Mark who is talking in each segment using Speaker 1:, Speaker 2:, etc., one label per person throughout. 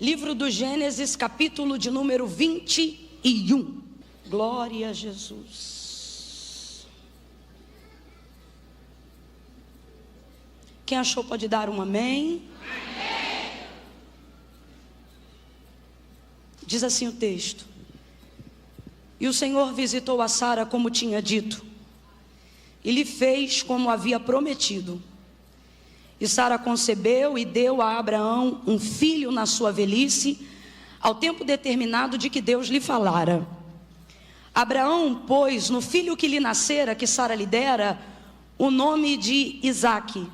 Speaker 1: Livro do Gênesis, capítulo de número 21. Glória a Jesus. Quem achou pode dar um amém. Amém. Diz assim o texto: E o Senhor visitou a Sara como tinha dito, e lhe fez como havia prometido. E Sara concebeu e deu a Abraão um filho na sua velhice, ao tempo determinado de que Deus lhe falara. Abraão pôs no filho que lhe nascera, que Sara lhe dera, o nome de Isaque.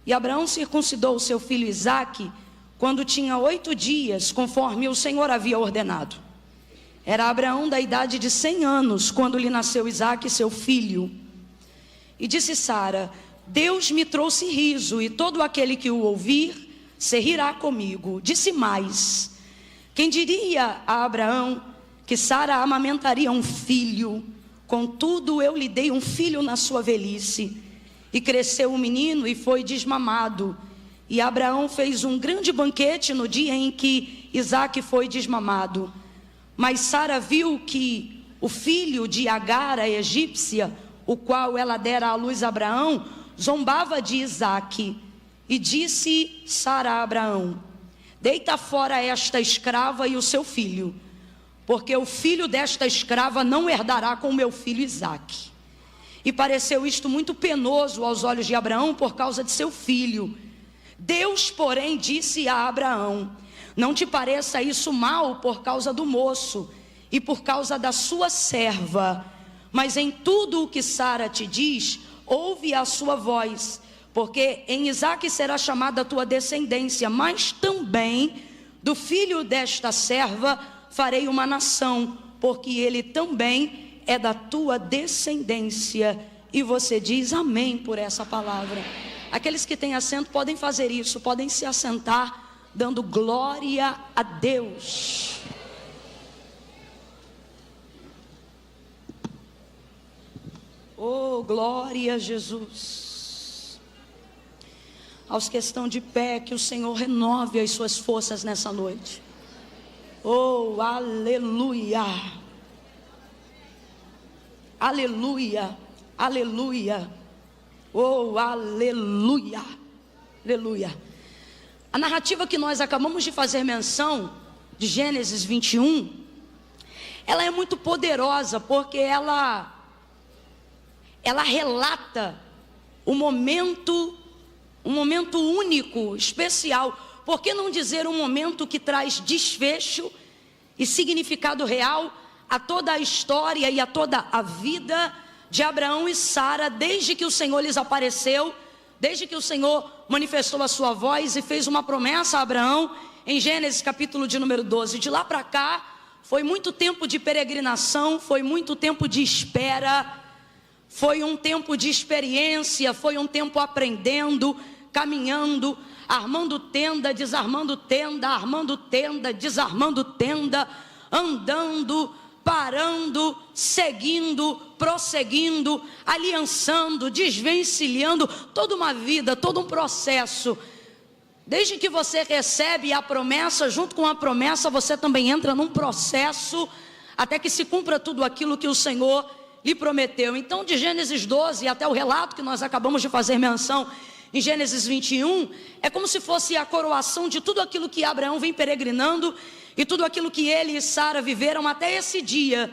Speaker 1: E Abraão circuncidou o seu filho Isaque quando tinha 8 dias, conforme o Senhor havia ordenado. Era Abraão da idade de 100 anos, quando lhe nasceu Isaque, seu filho. E disse Sara: Deus me trouxe riso, e todo aquele que o ouvir se rirá comigo. Disse mais: quem diria a Abraão que Sara amamentaria um filho? Contudo eu lhe dei um filho na sua velhice. E cresceu o menino e foi desmamado. E Abraão fez um grande banquete no dia em que Isaque foi desmamado. Mas Sara viu que o filho de Agar, a egípcia, o qual ela dera à luz a Abraão, zombava de Isaque. E disse Sara a Abraão: deita fora esta escrava e o seu filho, porque o filho desta escrava não herdará com meu filho Isaque. E pareceu isto muito penoso aos olhos de Abraão por causa de seu filho. Deus, porém, disse a Abraão: não te pareça isso mal por causa do moço e por causa da sua serva, mas em tudo o que Sara te diz, ouve a sua voz, porque em Isaque será chamada a tua descendência, mas também do filho desta serva farei uma nação, porque ele também é da tua descendência. E você diz amém por essa palavra. Aqueles que têm assento podem fazer isso, podem se assentar, dando glória a Deus. Oh, glória a Jesus. Aos que estão de pé, que o Senhor renove as suas forças nessa noite. Oh, aleluia. Aleluia, aleluia. Oh, aleluia, aleluia. A narrativa que nós acabamos de fazer menção, de Gênesis 21, ela é muito poderosa, porque ela relata um momento único, especial. Por que não dizer um momento que traz desfecho e significado real a toda a história e a toda a vida de Abraão e Sara, desde que o Senhor lhes apareceu, desde que o Senhor manifestou a sua voz e fez uma promessa a Abraão, em Gênesis capítulo de número 12. De lá para cá, foi muito tempo de peregrinação, foi muito tempo de espera, foi um tempo de experiência, foi um tempo aprendendo, caminhando, armando tenda, desarmando tenda, armando tenda, desarmando tenda, andando, parando, seguindo, prosseguindo, aliançando, desvencilhando, toda uma vida, todo um processo. Desde que você recebe a promessa, junto com a promessa você também entra num processo, até que se cumpra tudo aquilo que o Senhor lhe prometeu. Então, de Gênesis 12 até o relato que nós acabamos de fazer menção em Gênesis 21, é como se fosse a coroação de tudo aquilo que Abraão vem peregrinando e tudo aquilo que ele e Sara viveram até esse dia,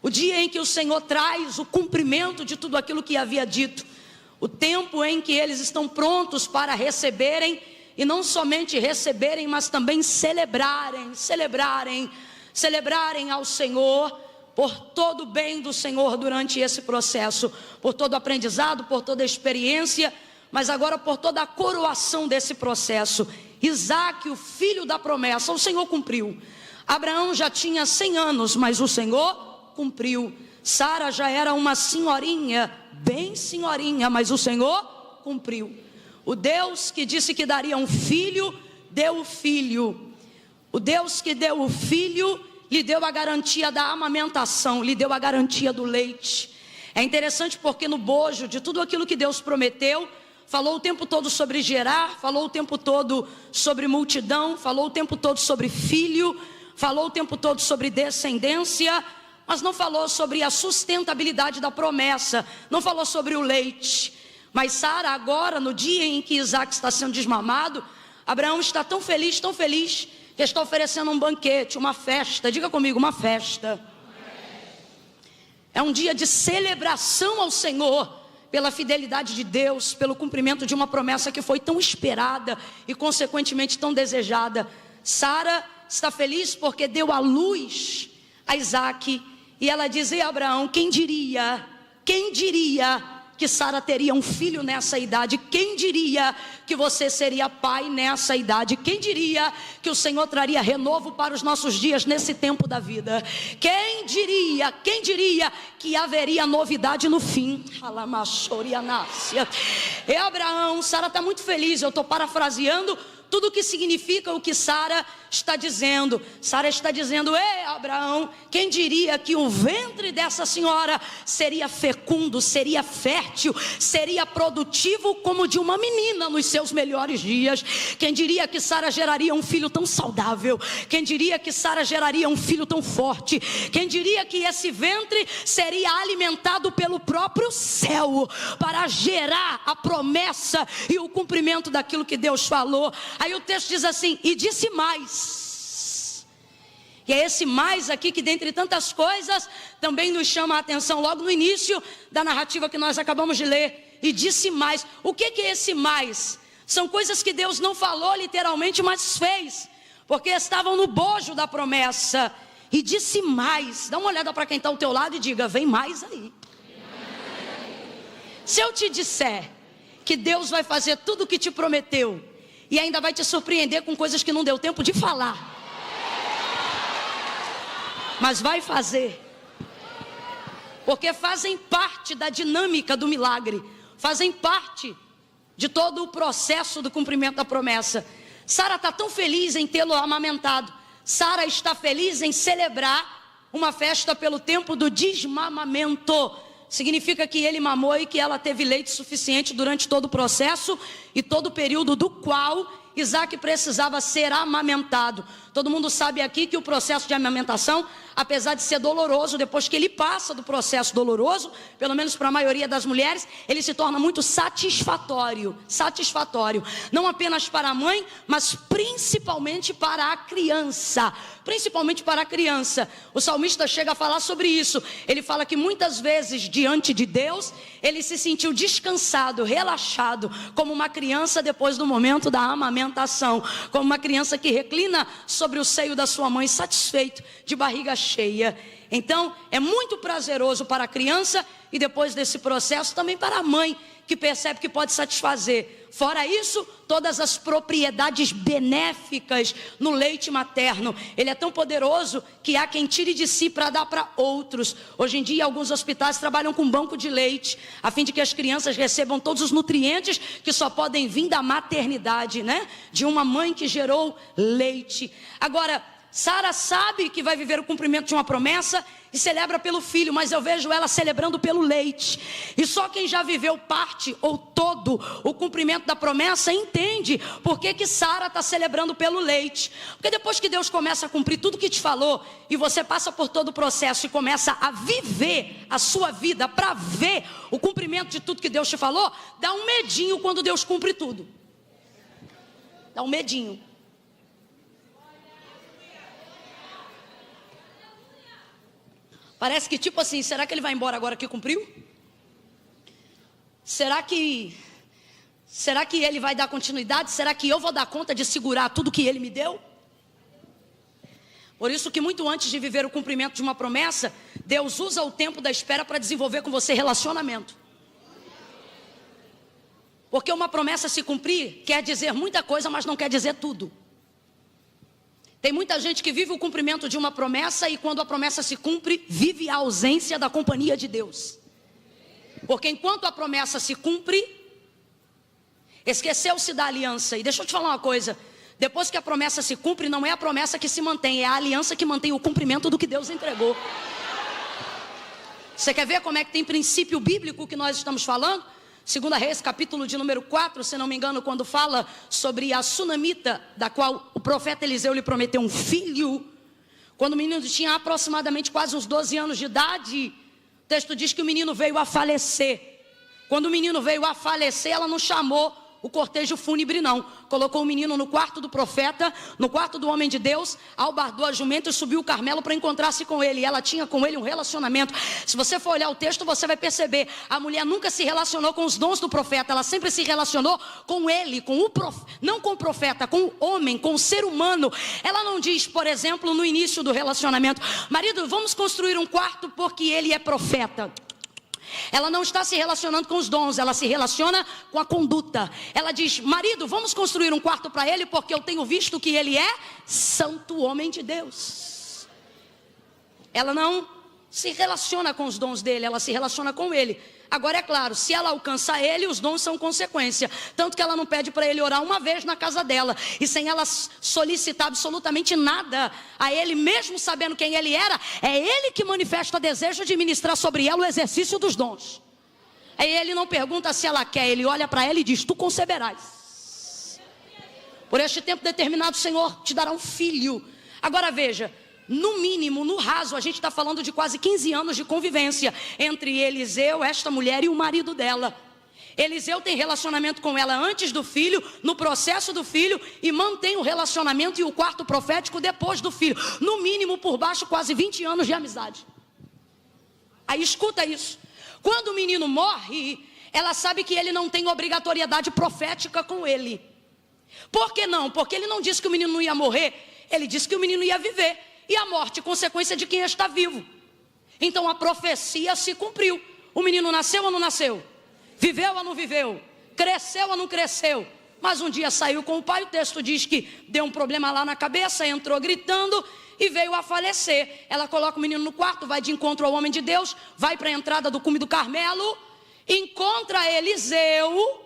Speaker 1: o dia em que o Senhor traz o cumprimento de tudo aquilo que havia dito, o tempo em que eles estão prontos para receberem, e não somente receberem, mas também celebrarem ao Senhor, por todo o bem do Senhor durante esse processo, por todo o aprendizado, por toda a experiência, mas agora por toda a coroação desse processo. Isaque, o filho da promessa, o Senhor cumpriu. Abraão já tinha 100 anos, mas o Senhor cumpriu. Sara já era uma senhorinha, bem senhorinha, mas o Senhor cumpriu. O Deus que disse que daria um filho, deu o filho. O Deus que deu o filho, lhe deu a garantia da amamentação, lhe deu a garantia do leite. É interessante porque no bojo de tudo aquilo que Deus prometeu, falou o tempo todo sobre gerar, falou o tempo todo sobre multidão, falou o tempo todo sobre filho, falou o tempo todo sobre descendência, mas não falou sobre a sustentabilidade da promessa, não falou sobre o leite. Mas Sara agora, no dia em que Isaac está sendo desmamado, Abraão está tão feliz, que está oferecendo um banquete, uma festa. Diga comigo, uma festa. É um dia de celebração ao Senhor, pela fidelidade de Deus, pelo cumprimento de uma promessa que foi tão esperada e consequentemente tão desejada. Sara está feliz porque deu à luz a Isaac, e ela diz: e Abraão, quem diria que Sara teria um filho nessa idade? Quem diria que você seria pai nessa idade? Quem diria que o Senhor traria renovo para os nossos dias nesse tempo da vida? Quem diria que haveria novidade no fim? E Abraão, Sara está muito feliz, eu estou parafraseando tudo o que significa o que Sara está dizendo. Sara está dizendo: ei Abraão, quem diria que o ventre dessa senhora seria fecundo, seria fértil, seria produtivo como de uma menina nos seus melhores dias? Quem diria que Sara geraria um filho tão saudável? Quem diria que Sara geraria um filho tão forte? Quem diria que esse ventre seria alimentado pelo próprio céu para gerar a promessa e o cumprimento daquilo que Deus falou? Aí o texto diz assim: e disse mais. E é esse mais aqui que, dentre tantas coisas, também nos chama a atenção logo no início da narrativa que nós acabamos de ler. E disse mais. O que é esse mais? São coisas que Deus não falou literalmente, mas fez, porque estavam no bojo da promessa. E disse mais. Dá uma olhada para quem está ao teu lado e diga: vem mais aí. Se eu te disser que Deus vai fazer tudo o que te prometeu, e ainda vai te surpreender com coisas que não deu tempo de falar, mas vai fazer, porque fazem parte da dinâmica do milagre, fazem parte de todo o processo do cumprimento da promessa. Sara está tão feliz em tê-lo amamentado. Sara está feliz em celebrar uma festa pelo tempo do desmamamento. Significa que ele mamou e que ela teve leite suficiente durante todo o processo e todo o período do qual Isaac precisava ser amamentado. Todo mundo sabe aqui que o processo de amamentação, apesar de ser doloroso, depois que ele passa do processo doloroso, pelo menos para a maioria das mulheres, ele se torna muito satisfatório. Não apenas para a mãe, mas principalmente para a criança. O salmista chega a falar sobre isso. Ele fala que muitas vezes diante de Deus, ele se sentiu descansado, relaxado, como uma criança depois do momento da amamentação, como uma criança que reclina sobre o seio da sua mãe, satisfeito, de barriga cheia. Então é muito prazeroso para a criança, e depois desse processo também para a mãe, que percebe que pode satisfazer. Fora isso, todas as propriedades benéficas no leite materno. Ele é tão poderoso que há quem tire de si para dar para outros. Hoje em dia, alguns hospitais trabalham com banco de leite, a fim de que as crianças recebam todos os nutrientes que só podem vir da maternidade, né? De uma mãe que gerou leite. Agora, Sara sabe que vai viver o cumprimento de uma promessa e celebra pelo filho, mas eu vejo ela celebrando pelo leite. E só quem já viveu parte ou todo o cumprimento da promessa entende por que Sara está celebrando pelo leite. Porque depois que Deus começa a cumprir tudo que te falou, e você passa por todo o processo e começa a viver a sua vida para ver o cumprimento de tudo que Deus te falou, dá um medinho quando Deus cumpre tudo. Dá um medinho. Parece que tipo assim, será que ele vai embora agora que cumpriu? Será que ele vai dar continuidade? Será que eu vou dar conta de segurar tudo que ele me deu? Por isso que muito antes de viver o cumprimento de uma promessa, Deus usa o tempo da espera para desenvolver com você relacionamento. Porque uma promessa se cumprir quer dizer muita coisa, mas não quer dizer tudo. Tem muita gente que vive o cumprimento de uma promessa e quando a promessa se cumpre, vive a ausência da companhia de Deus. Porque enquanto a promessa se cumpre, esqueceu-se da aliança. E deixa eu te falar uma coisa, depois que a promessa se cumpre, não é a promessa que se mantém, é a aliança que mantém o cumprimento do que Deus entregou. Você quer ver como é que tem princípio bíblico que nós estamos falando? Segunda Reis, capítulo de número 4, se não me engano, quando fala sobre a sunamita, da qual o profeta Eliseu lhe prometeu um filho. Quando o menino tinha aproximadamente quase uns 12 anos de idade, o texto diz que o menino veio a falecer. Quando o menino veio a falecer, ela não chamou o cortejo fúnebre não, colocou o menino no quarto do profeta, no quarto do homem de Deus, albardou a jumenta e subiu o Carmelo para encontrar-se com ele, e ela tinha com ele um relacionamento. Se você for olhar o texto, você vai perceber, a mulher nunca se relacionou com os dons do profeta, ela sempre se relacionou com ele, com o não com o profeta, com o homem, com o ser humano. Ela não diz, por exemplo, no início do relacionamento, marido, vamos construir um quarto porque ele é profeta. Ela não está se relacionando com os dons, ela se relaciona com a conduta. Ela diz, marido, vamos construir um quarto para ele, porque eu tenho visto que ele é santo homem de Deus. Ela não se relaciona com os dons dele, ela se relaciona com ele. Agora é claro, se ela alcança ele, os dons são consequência. Tanto que ela não pede para ele orar uma vez na casa dela, e sem ela solicitar absolutamente nada a ele, mesmo sabendo quem ele era, é ele que manifesta desejo de ministrar sobre ela o exercício dos dons. Aí ele não pergunta se ela quer, ele olha para ela e diz, tu conceberás. Por este tempo determinado o Senhor te dará um filho. Agora veja, no mínimo, no raso, a gente está falando de quase 15 anos de convivência entre Eliseu, esta mulher, e o marido dela. Eliseu tem relacionamento com ela antes do filho, no processo do filho, e mantém o relacionamento e o quarto profético depois do filho. No mínimo, por baixo, quase 20 anos de amizade. Aí escuta isso. Quando o menino morre, ela sabe que ele não tem obrigatoriedade profética com ele. Por que não? Porque ele não disse que o menino não ia morrer, ele disse que o menino ia viver. E a morte, consequência de quem está vivo. Então a profecia se cumpriu. O menino nasceu ou não nasceu? Viveu ou não viveu? Cresceu ou não cresceu? Mas um dia saiu com o pai, o texto diz que deu um problema lá na cabeça, entrou gritando e veio a falecer. Ela coloca o menino no quarto, vai de encontro ao homem de Deus, vai para a entrada do cume do Carmelo, encontra Eliseu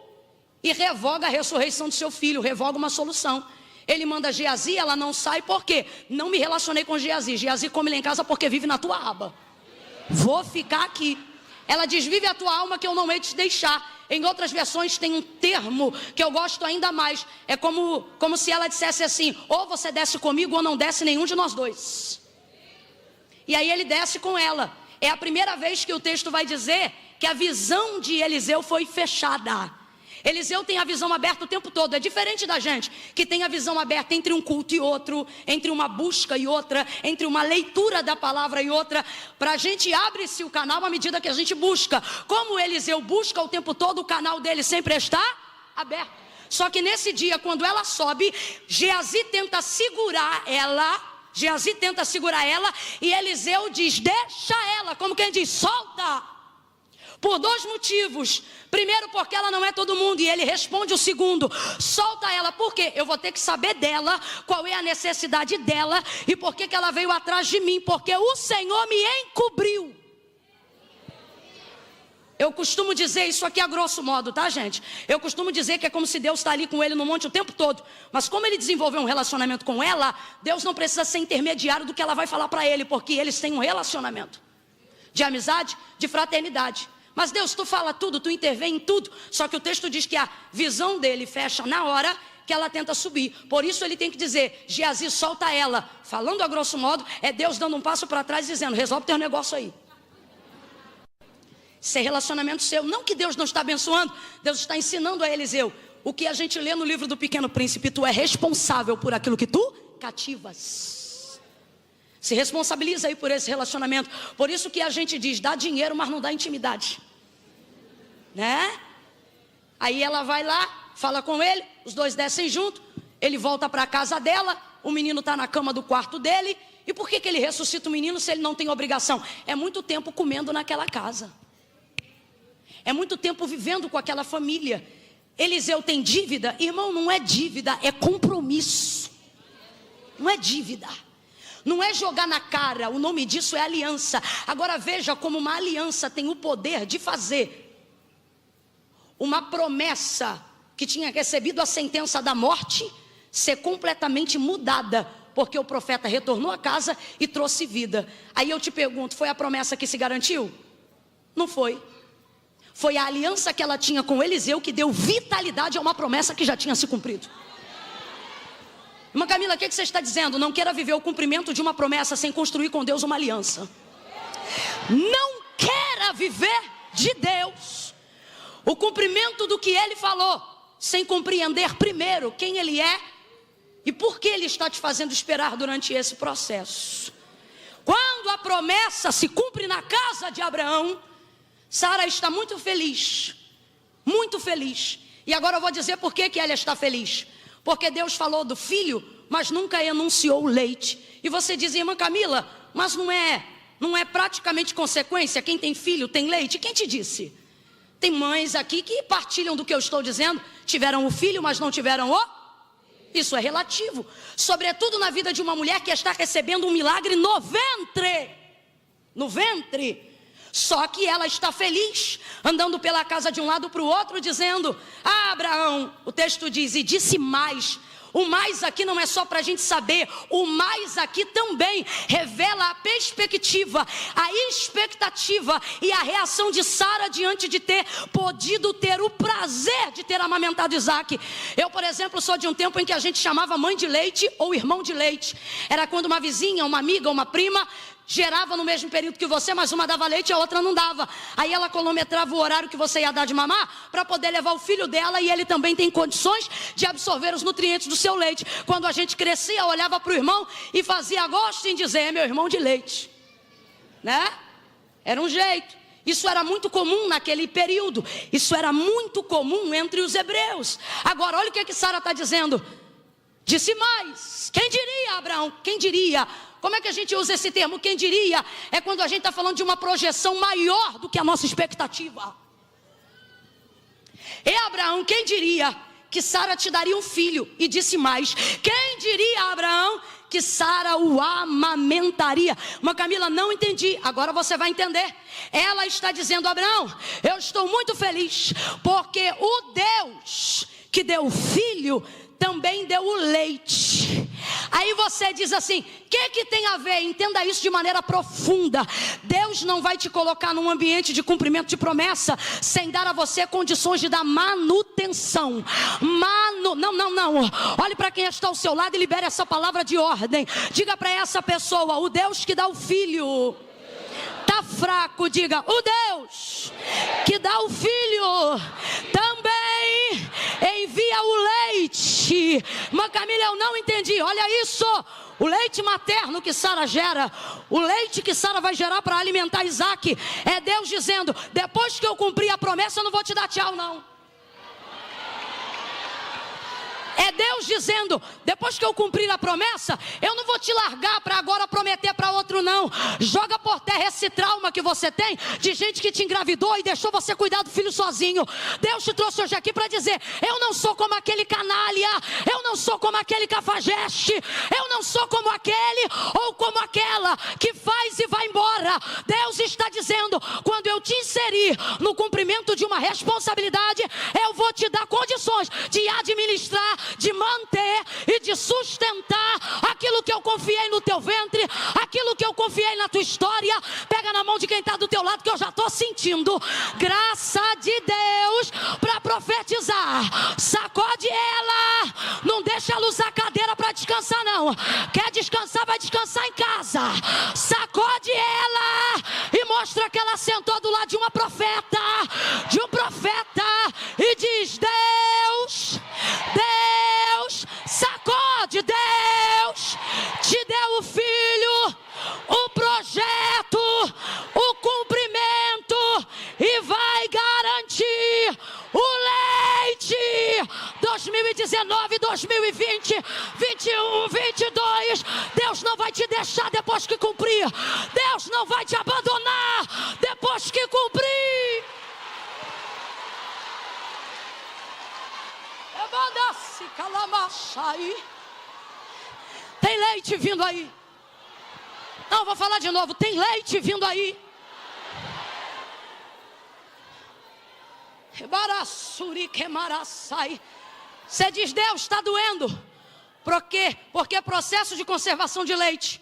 Speaker 1: e revoga a ressurreição do seu filho, revoga uma solução. Ele manda Geazi, ela não sai, por quê? Não me relacionei com Geazi. Geazi come lá em casa porque vive na tua aba. Vou ficar aqui. Ela diz, vive a tua alma que eu não hei de te deixar. Em outras versões tem um termo que eu gosto ainda mais. É como se ela dissesse assim, ou você desce comigo ou não desce nenhum de nós dois. E aí ele desce com ela. É a primeira vez que o texto vai dizer que a visão de Eliseu foi fechada. Eliseu tem a visão aberta o tempo todo. É diferente da gente, que tem a visão aberta entre um culto e outro, entre uma busca e outra, entre uma leitura da palavra e outra. Para a gente abre-se o canal à medida que a gente busca. Como Eliseu busca o tempo todo, o canal dele sempre está aberto. Só que nesse dia, quando ela sobe, Geazi tenta segurar ela. E Eliseu diz, deixa ela, como quem diz, solta. Por dois motivos. Primeiro, porque ela não é todo mundo. E ele responde o segundo, solta ela. Por quê? Eu vou ter que saber dela, qual é a necessidade dela e por que ela veio atrás de mim. Porque o Senhor me encobriu. Eu costumo dizer isso aqui a grosso modo, tá, gente? Eu costumo dizer que é como se Deus está ali com ele no monte o tempo todo. Mas como ele desenvolveu um relacionamento com ela, Deus não precisa ser intermediário do que ela vai falar para ele, porque eles têm um relacionamento de amizade, de fraternidade. Mas Deus, tu fala tudo, tu intervém em tudo. Só que o texto diz que a visão dele fecha na hora que ela tenta subir. Por isso ele tem que dizer, Geazi, solta ela. Falando a grosso modo, é Deus dando um passo para trás dizendo, resolve teu negócio aí. Isso é relacionamento seu. Não que Deus não está abençoando, Deus está ensinando a Eliseu. O que a gente lê no livro do Pequeno Príncipe, tu é responsável por aquilo que tu cativas. Se responsabiliza aí por esse relacionamento. Por isso que a gente diz, dá dinheiro, mas não dá intimidade. Né? Aí ela vai lá, fala com ele, os dois descem junto, ele volta para a casa dela, o menino está na cama do quarto dele. E por que ele ressuscita o menino se ele não tem obrigação? É muito tempo comendo naquela casa. É muito tempo vivendo com aquela família. Eliseu tem dívida? Irmão, não é dívida, é compromisso. Não é dívida. Não é jogar na cara, o nome disso é aliança. Agora veja como uma aliança tem o poder de fazer uma promessa que tinha recebido a sentença da morte ser completamente mudada, porque o profeta retornou à casa e trouxe vida. Aí eu te pergunto, foi a promessa que se garantiu? Não foi. Foi a aliança que ela tinha com Eliseu que deu vitalidade a uma promessa que já tinha se cumprido. Irmã Camila, o que você está dizendo? Não queira viver o cumprimento de uma promessa sem construir com Deus uma aliança. Não queira viver de Deus o cumprimento do que Ele falou, sem compreender primeiro quem Ele é e por que Ele está te fazendo esperar durante esse processo. Quando a promessa se cumpre na casa de Abraão, Sara está muito feliz, muito feliz. E agora eu vou dizer por que ela está feliz. Porque Deus falou do filho, mas nunca enunciou o leite. E você diz, irmã Camila, mas não é praticamente consequência? Quem tem filho tem leite? Quem te disse? Tem mães aqui que partilham do que eu estou dizendo. Tiveram o filho, mas não tiveram o... Isso é relativo. Sobretudo na vida de uma mulher que está recebendo um milagre no ventre. No ventre. Só que ela está feliz, andando pela casa de um lado para o outro, dizendo, Abraão, o texto diz, e disse mais. O mais aqui não é só para a gente saber, o mais aqui também revela a perspectiva, a expectativa e a reação de Sara diante de ter podido ter o prazer de ter amamentado Isaac. Eu, por exemplo, sou de um tempo em que a gente chamava mãe de leite ou irmão de leite. Era quando uma vizinha, uma amiga, uma prima gerava no mesmo período que você, mas uma dava leite e a outra não dava. Aí ela cronometrava o horário que você ia dar de mamar para poder levar o filho dela, e ele também tem condições de absorver os nutrientes do seu leite. Quando a gente crescia, olhava para o irmão e fazia gosto em dizer, é meu irmão de leite, né? Era um jeito. Isso era muito comum naquele período. Isso era muito comum entre os hebreus. Agora, olha o que Sara está dizendo. Disse mais. Quem diria, Abraão? Quem diria? Como é que a gente usa esse termo? Quem diria? É quando a gente está falando de uma projeção maior do que a nossa expectativa. E Abraão, quem diria que Sara te daria um filho? E disse mais. Quem diria, Abraão, que Sara o amamentaria? Mas Camila, não entendi. Agora você vai entender. Ela está dizendo, Abraão, eu estou muito feliz, porque o Deus que deu o filho também deu o leite. Aí você diz assim, o que tem a ver? Entenda isso de maneira profunda. Deus não vai te colocar num ambiente de cumprimento de promessa sem dar a você condições de dar manutenção. Não. Olhe para quem está ao seu lado e libere essa palavra de ordem. Diga para essa pessoa, o Deus que dá o filho tá fraco, diga, o Deus que dá o filho também envia o leite. Mas Camila, eu não entendi, olha isso, o leite materno que Sara gera, o leite que Sara vai gerar para alimentar Isaac, é Deus dizendo, depois que eu cumprir a promessa eu não vou te dar tchau não. É Deus dizendo, depois que eu cumprir a promessa, eu não vou te largar para agora prometer para outro não. Joga por terra esse trauma que você tem, de gente que te engravidou e deixou você cuidar do filho sozinho. Deus te trouxe hoje aqui para dizer, eu não sou como aquele canalha, eu não sou como aquele cafajeste, eu não sou como aquele ou como aquela que faz e vai embora. Deus está dizendo, quando eu te inserir no cumprimento de uma responsabilidade, eu vou te dar condições de administrar, de manter e de sustentar aquilo que eu confiei no teu ventre, aquilo que eu confiei na tua história. Pega na mão de quem está do teu lado, que eu já estou sentindo graça de Deus para profetizar. Sacode ela, não deixa ela usar a cadeira para descansar não. Quer descansar, vai descansar em casa. Sacode ela e mostra que ela sentou do lado de uma profeta, e diz, Deus, sacode, Deus te deu o filho, o projeto, o cumprimento e vai garantir o leite. 2019, 2020, 21, 22, Deus não vai te deixar depois que cumprir. Deus não vai te abandonar depois que cumprir. Tem leite vindo aí. Não, vou falar de novo. Tem leite vindo aí. Você diz, Deus, está doendo. Por quê? Porque processo de conservação de leite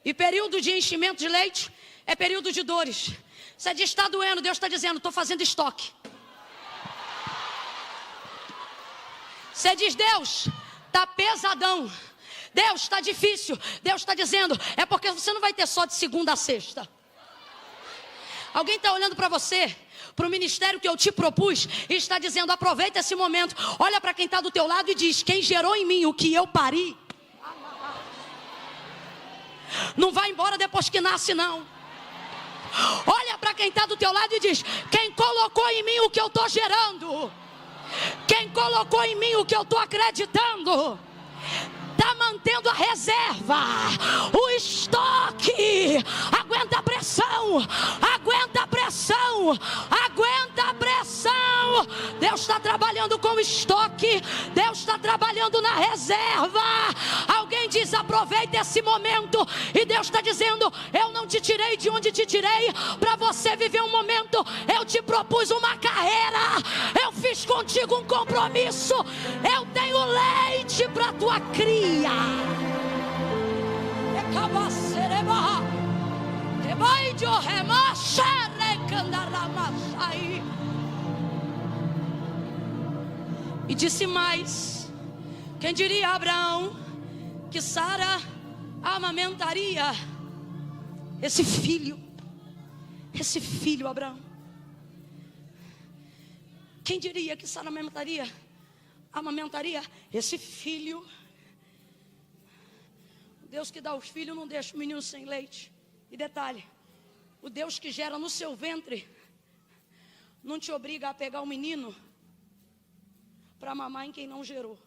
Speaker 1: e período de enchimento de leite É período de dores. Você diz, está doendo, Deus está dizendo, estou fazendo estoque. Você diz, Deus, está pesadão. Deus, está difícil. Deus está dizendo, é porque você não vai ter só de segunda a sexta. Alguém está olhando para você, para o ministério que eu te propus, e está dizendo, aproveita esse momento. Olha para quem está do teu lado e diz, quem gerou em mim o que eu pari, não vai embora depois que nasce, não. Olha para quem está do teu lado e diz, quem colocou em mim o que eu estou gerando, quem colocou em mim o que eu estou acreditando, está mantendo a reserva, o estoque. Aguenta a pressão, aguenta a pressão, aguenta a pressão. Deus está trabalhando com o estoque, Deus está trabalhando na reserva. Alguém diz, aproveita esse momento. E Deus está dizendo, eu não te tirei de onde te tirei para você viver um momento. Eu te propus uma carreira, eu fiz contigo um compromisso, eu tenho leite para tua cria. E disse mais, quem diria a Abraão que Sara amamentaria esse filho, Abraão. Quem diria que Sara amamentaria esse filho? Deus que dá os filhos não deixa o menino sem leite. E detalhe, o Deus que gera no seu ventre não te obriga a pegar o menino para mamar em quem não gerou.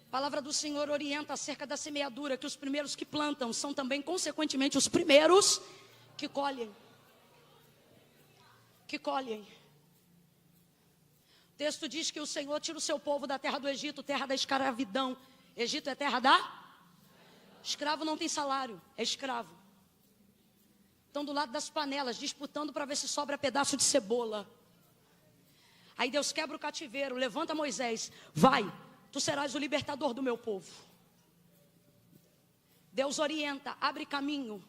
Speaker 1: A palavra do Senhor orienta acerca da semeadura, que os primeiros que plantam são também, consequentemente, os primeiros que colhem. O texto diz que o Senhor tira o seu povo da terra do Egito, terra da escravidão. Egito é terra da? Escravo não tem salário, é escravo. Estão do lado das panelas, disputando para ver se sobra pedaço de cebola. Aí Deus quebra o cativeiro, levanta Moisés, vai, tu serás o libertador do meu povo. Deus orienta, abre caminho.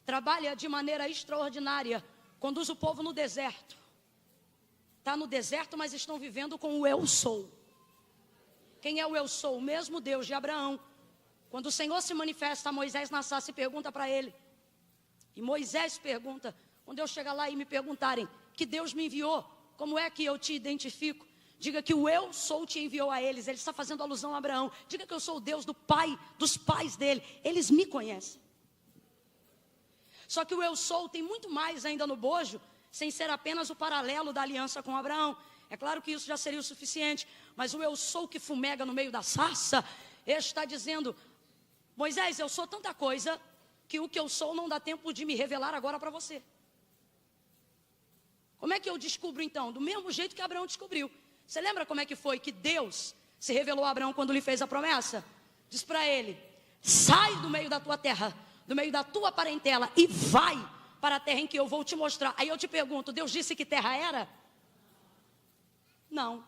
Speaker 1: Trabalha de maneira extraordinária. Conduz o povo no deserto. Está no deserto, mas estão vivendo com o eu sou. Quem é o eu sou? O mesmo Deus de Abraão. Quando o Senhor se manifesta a Moisés na sarça e pergunta para ele. E Moisés pergunta, quando eu chegar lá e me perguntarem que Deus me enviou, como é que eu te identifico? Diga que o eu sou te enviou a eles. Ele está fazendo alusão a Abraão. Diga que eu sou o Deus do pai, dos pais dele. Eles me conhecem. Só que o eu sou tem muito mais ainda no bojo, sem ser apenas o paralelo da aliança com Abraão. É claro que isso já seria o suficiente, mas o eu sou que fumega no meio da sarça, ele está dizendo, Moisés, eu sou tanta coisa, que o que eu sou não dá tempo de me revelar agora para você. Como é que eu descubro então? Do mesmo jeito que Abraão descobriu. Você lembra como é que foi que Deus se revelou a Abraão quando lhe fez a promessa? Diz para ele, sai do meio da tua terra, do meio da tua parentela e vai para a terra em que eu vou te mostrar. Aí eu te pergunto, Deus disse que terra era? Não.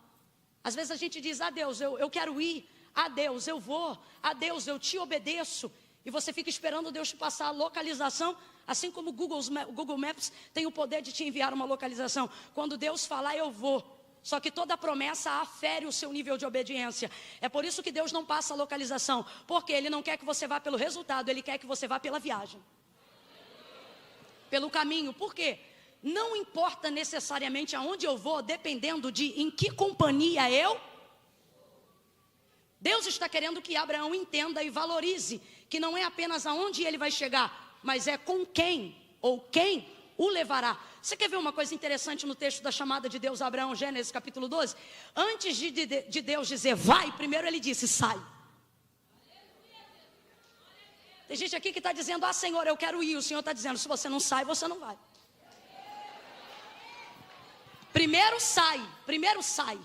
Speaker 1: Às vezes a gente diz, Deus, eu quero ir, Deus, eu vou, Deus, eu te obedeço. E você fica esperando Deus te passar a localização, assim como o Google Maps tem o poder de te enviar uma localização. Quando Deus falar, eu vou. Só que toda promessa afere o seu nível de obediência. É por isso que Deus não passa a localização. Porque Ele não quer que você vá pelo resultado, Ele quer que você vá pela viagem. Pelo caminho. Por quê? Não importa necessariamente aonde eu vou, dependendo de em que companhia eu. Deus está querendo que Abraão entenda e valorize que não é apenas aonde ele vai chegar, mas é com quem ou quem o levará. Você quer ver uma coisa interessante no texto da chamada de Deus a Abraão, Gênesis capítulo 12? Antes de Deus dizer vai, primeiro ele disse sai. Tem gente aqui que está dizendo, Senhor, eu quero ir. O Senhor está dizendo, se você não sai, você não vai. Primeiro sai.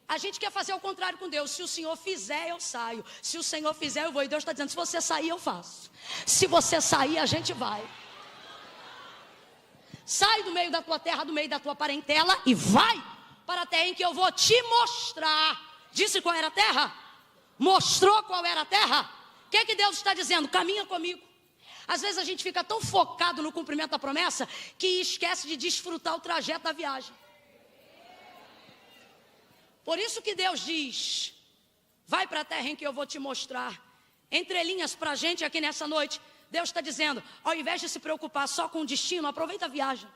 Speaker 1: A gente quer fazer o contrário com Deus. Se o Senhor fizer, eu saio. Se o Senhor fizer, eu vou. E Deus está dizendo, se você sair, eu faço. Se você sair, a gente vai. Sai do meio da tua terra, do meio da tua parentela e vai para a terra em que eu vou te mostrar. Disse qual era a terra? Mostrou qual era a terra? O que Deus está dizendo? Caminha comigo. Às vezes a gente fica tão focado no cumprimento da promessa que esquece de desfrutar o trajeto da viagem. Por isso que Deus diz: vai para a terra em que eu vou te mostrar. Entre linhas para a gente aqui nessa noite, Deus está dizendo: ao invés de se preocupar só com o destino, aproveita a viagem.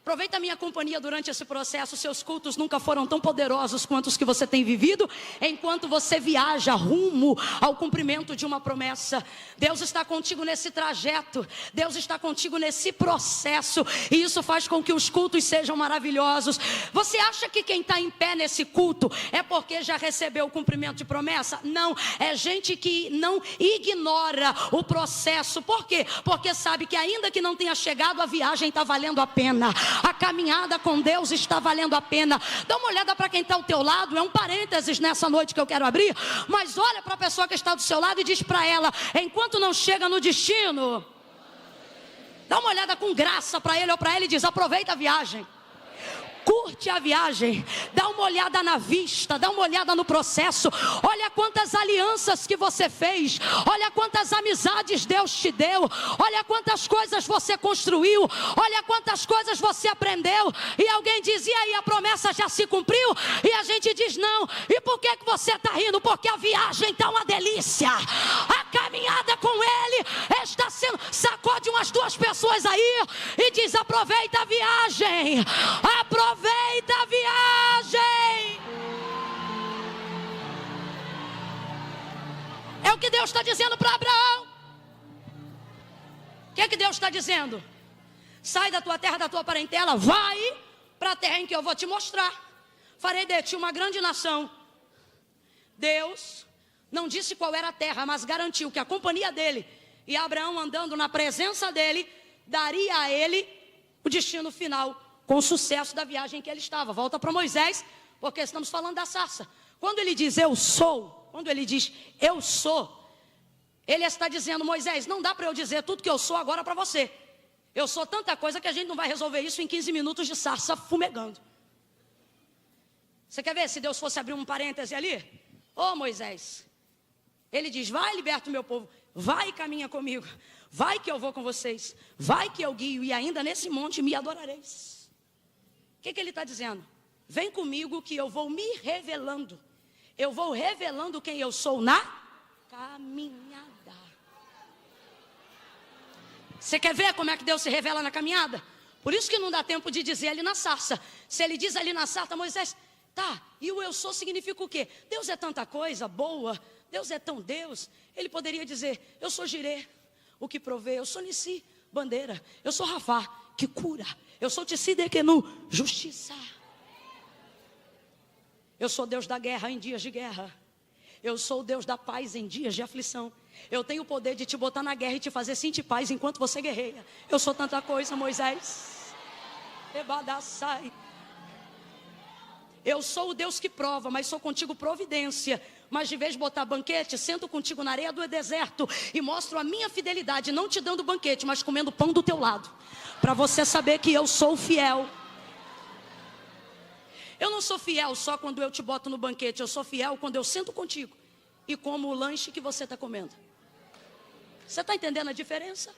Speaker 1: Aproveita a minha companhia durante esse processo. Seus cultos nunca foram tão poderosos quanto os que você tem vivido, enquanto você viaja rumo ao cumprimento de uma promessa. Deus está contigo nesse trajeto, Deus está contigo nesse processo, e isso faz com que os cultos sejam maravilhosos. Você acha que quem está em pé nesse culto é porque já recebeu o cumprimento de promessa? Não, é gente que não ignora o processo. Por quê? Porque sabe que ainda que não tenha chegado, a viagem está valendo a pena. A caminhada com Deus está valendo a pena. Dá uma olhada para quem está ao teu lado. É um parênteses nessa noite que eu quero abrir. Mas olha para a pessoa que está do seu lado e diz para ela: enquanto não chega no destino, dá uma olhada com graça para ele ou para ela e diz: aproveita a viagem. Curte a viagem, dá uma olhada na vista, dá uma olhada no processo. Olha quantas alianças que você fez, olha quantas amizades Deus te deu, olha quantas coisas você construiu, olha quantas coisas você aprendeu. E alguém diz: e aí, a promessa já se cumpriu? E a gente diz: não. E por que você está rindo? Porque a viagem está uma delícia, a caminhada com Ele está sendo. Sacode umas duas pessoas aí e diz: aproveita a viagem, aproveita a viagem. É o que Deus está dizendo para Abraão. O que é que Deus está dizendo? Sai da tua terra, da tua parentela, vai para a terra em que eu vou te mostrar. Farei de ti uma grande nação. Deus não disse qual era a terra, mas garantiu que a companhia dele e Abraão andando na presença dele daria a ele o destino final, com o sucesso da viagem que ele estava. Volta para Moisés, porque estamos falando da sarça. Quando ele diz eu sou, quando ele diz eu sou, ele está dizendo: Moisés, não dá para eu dizer tudo que eu sou agora para você. Eu sou tanta coisa que a gente não vai resolver isso em 15 minutos de sarça fumegando. Você quer ver se Deus fosse abrir um parêntese ali? Ô Moisés, ele diz: vai, liberta o meu povo, vai e caminha comigo, vai que eu vou com vocês, vai que eu guio, e ainda nesse monte me adorareis. O que ele está dizendo? Vem comigo que eu vou me revelando. Eu vou revelando quem eu sou na caminhada. Você quer ver como é que Deus se revela na caminhada? Por isso que não dá tempo de dizer ali na sarça. Se ele diz ali na sarça: Moisés, tá, e o eu sou significa o quê? Deus é tanta coisa boa, Deus é tão Deus. Ele poderia dizer: eu sou Jirê, o que provê, eu sou Nissi, bandeira, eu sou Rafá, que cura, eu sou Tissidekenu, justiça. Eu sou Deus da guerra em dias de guerra. Eu sou o Deus da paz em dias de aflição. Eu tenho o poder de te botar na guerra e te fazer sentir paz enquanto você guerreia. Eu sou tanta coisa, Moisés. Ebadassai. Eu sou o Deus que prova, mas sou contigo providência. Mas de vez de botar banquete, sento contigo na areia do deserto e mostro a minha fidelidade, não te dando banquete, mas comendo pão do teu lado, para você saber que eu sou fiel. Eu não sou fiel só quando eu te boto no banquete, eu sou fiel quando eu sento contigo e como o lanche que você está comendo. Você está entendendo a diferença?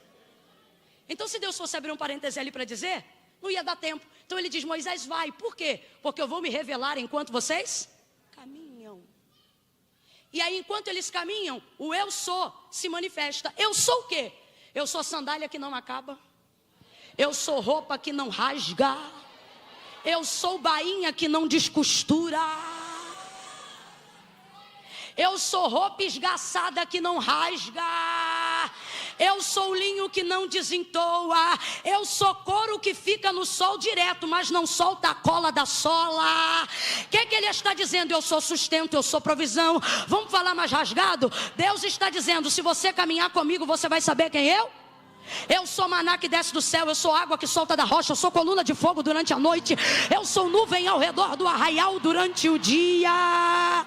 Speaker 1: Então, se Deus fosse abrir um parêntese ali para dizer, não ia dar tempo. Então ele diz: Moisés, vai. Por quê? Porque eu vou me revelar enquanto vocês caminham. E aí, enquanto eles caminham, o eu sou se manifesta. Eu sou o quê? Eu sou sandália que não acaba. Eu sou roupa que não rasga. Eu sou bainha que não descostura. Eu sou roupa esgaçada que não rasga. Eu sou linho que não desentoa. Eu sou couro que fica no sol direto, mas não solta a cola da sola. O que ele está dizendo? Eu sou sustento, eu sou provisão. Vamos falar mais rasgado? Deus está dizendo: se você caminhar comigo, você vai saber quem eu sou maná que desce do céu, eu sou água que solta da rocha, eu sou coluna de fogo durante a noite, eu sou nuvem ao redor do arraial durante o dia.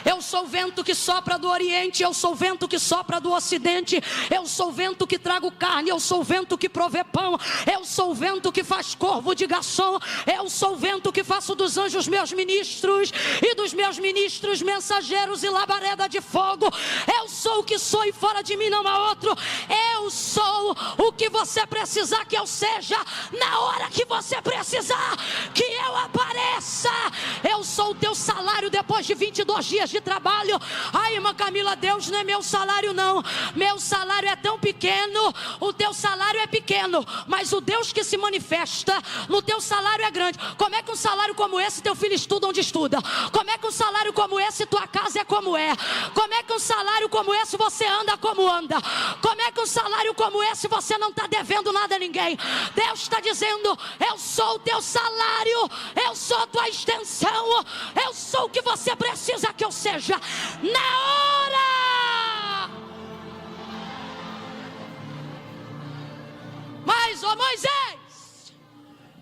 Speaker 1: Eu sou o vento que sopra do Oriente, eu sou o vento que sopra do Ocidente, eu sou o vento que trago carne, eu sou o vento que provê pão, eu sou o vento que faz corvo de garçom, eu sou o vento que faço dos anjos meus ministros e dos meus ministros mensageiros e labareda de fogo. Eu sou o que sou e fora de mim não há outro. Eu sou o que você precisar que eu seja, na hora que você precisar que eu apareça. Eu sou o teu salário depois de 22 dias de trabalho. Ai, irmã Camila, Deus não é meu salário não. Meu salário é tão pequeno, o teu salário é pequeno, mas o Deus que se manifesta no teu salário é grande. Como é que um salário como esse teu filho estuda onde estuda? Como é que um salário como esse tua casa é como é? Como é que um salário como esse você anda como anda? Como é que um salário como esse você não está devendo nada a ninguém? Deus está dizendo: eu sou o teu salário, eu sou a tua extensão, eu sou o que você precisa que eu seja na hora. Mas, ô Moisés,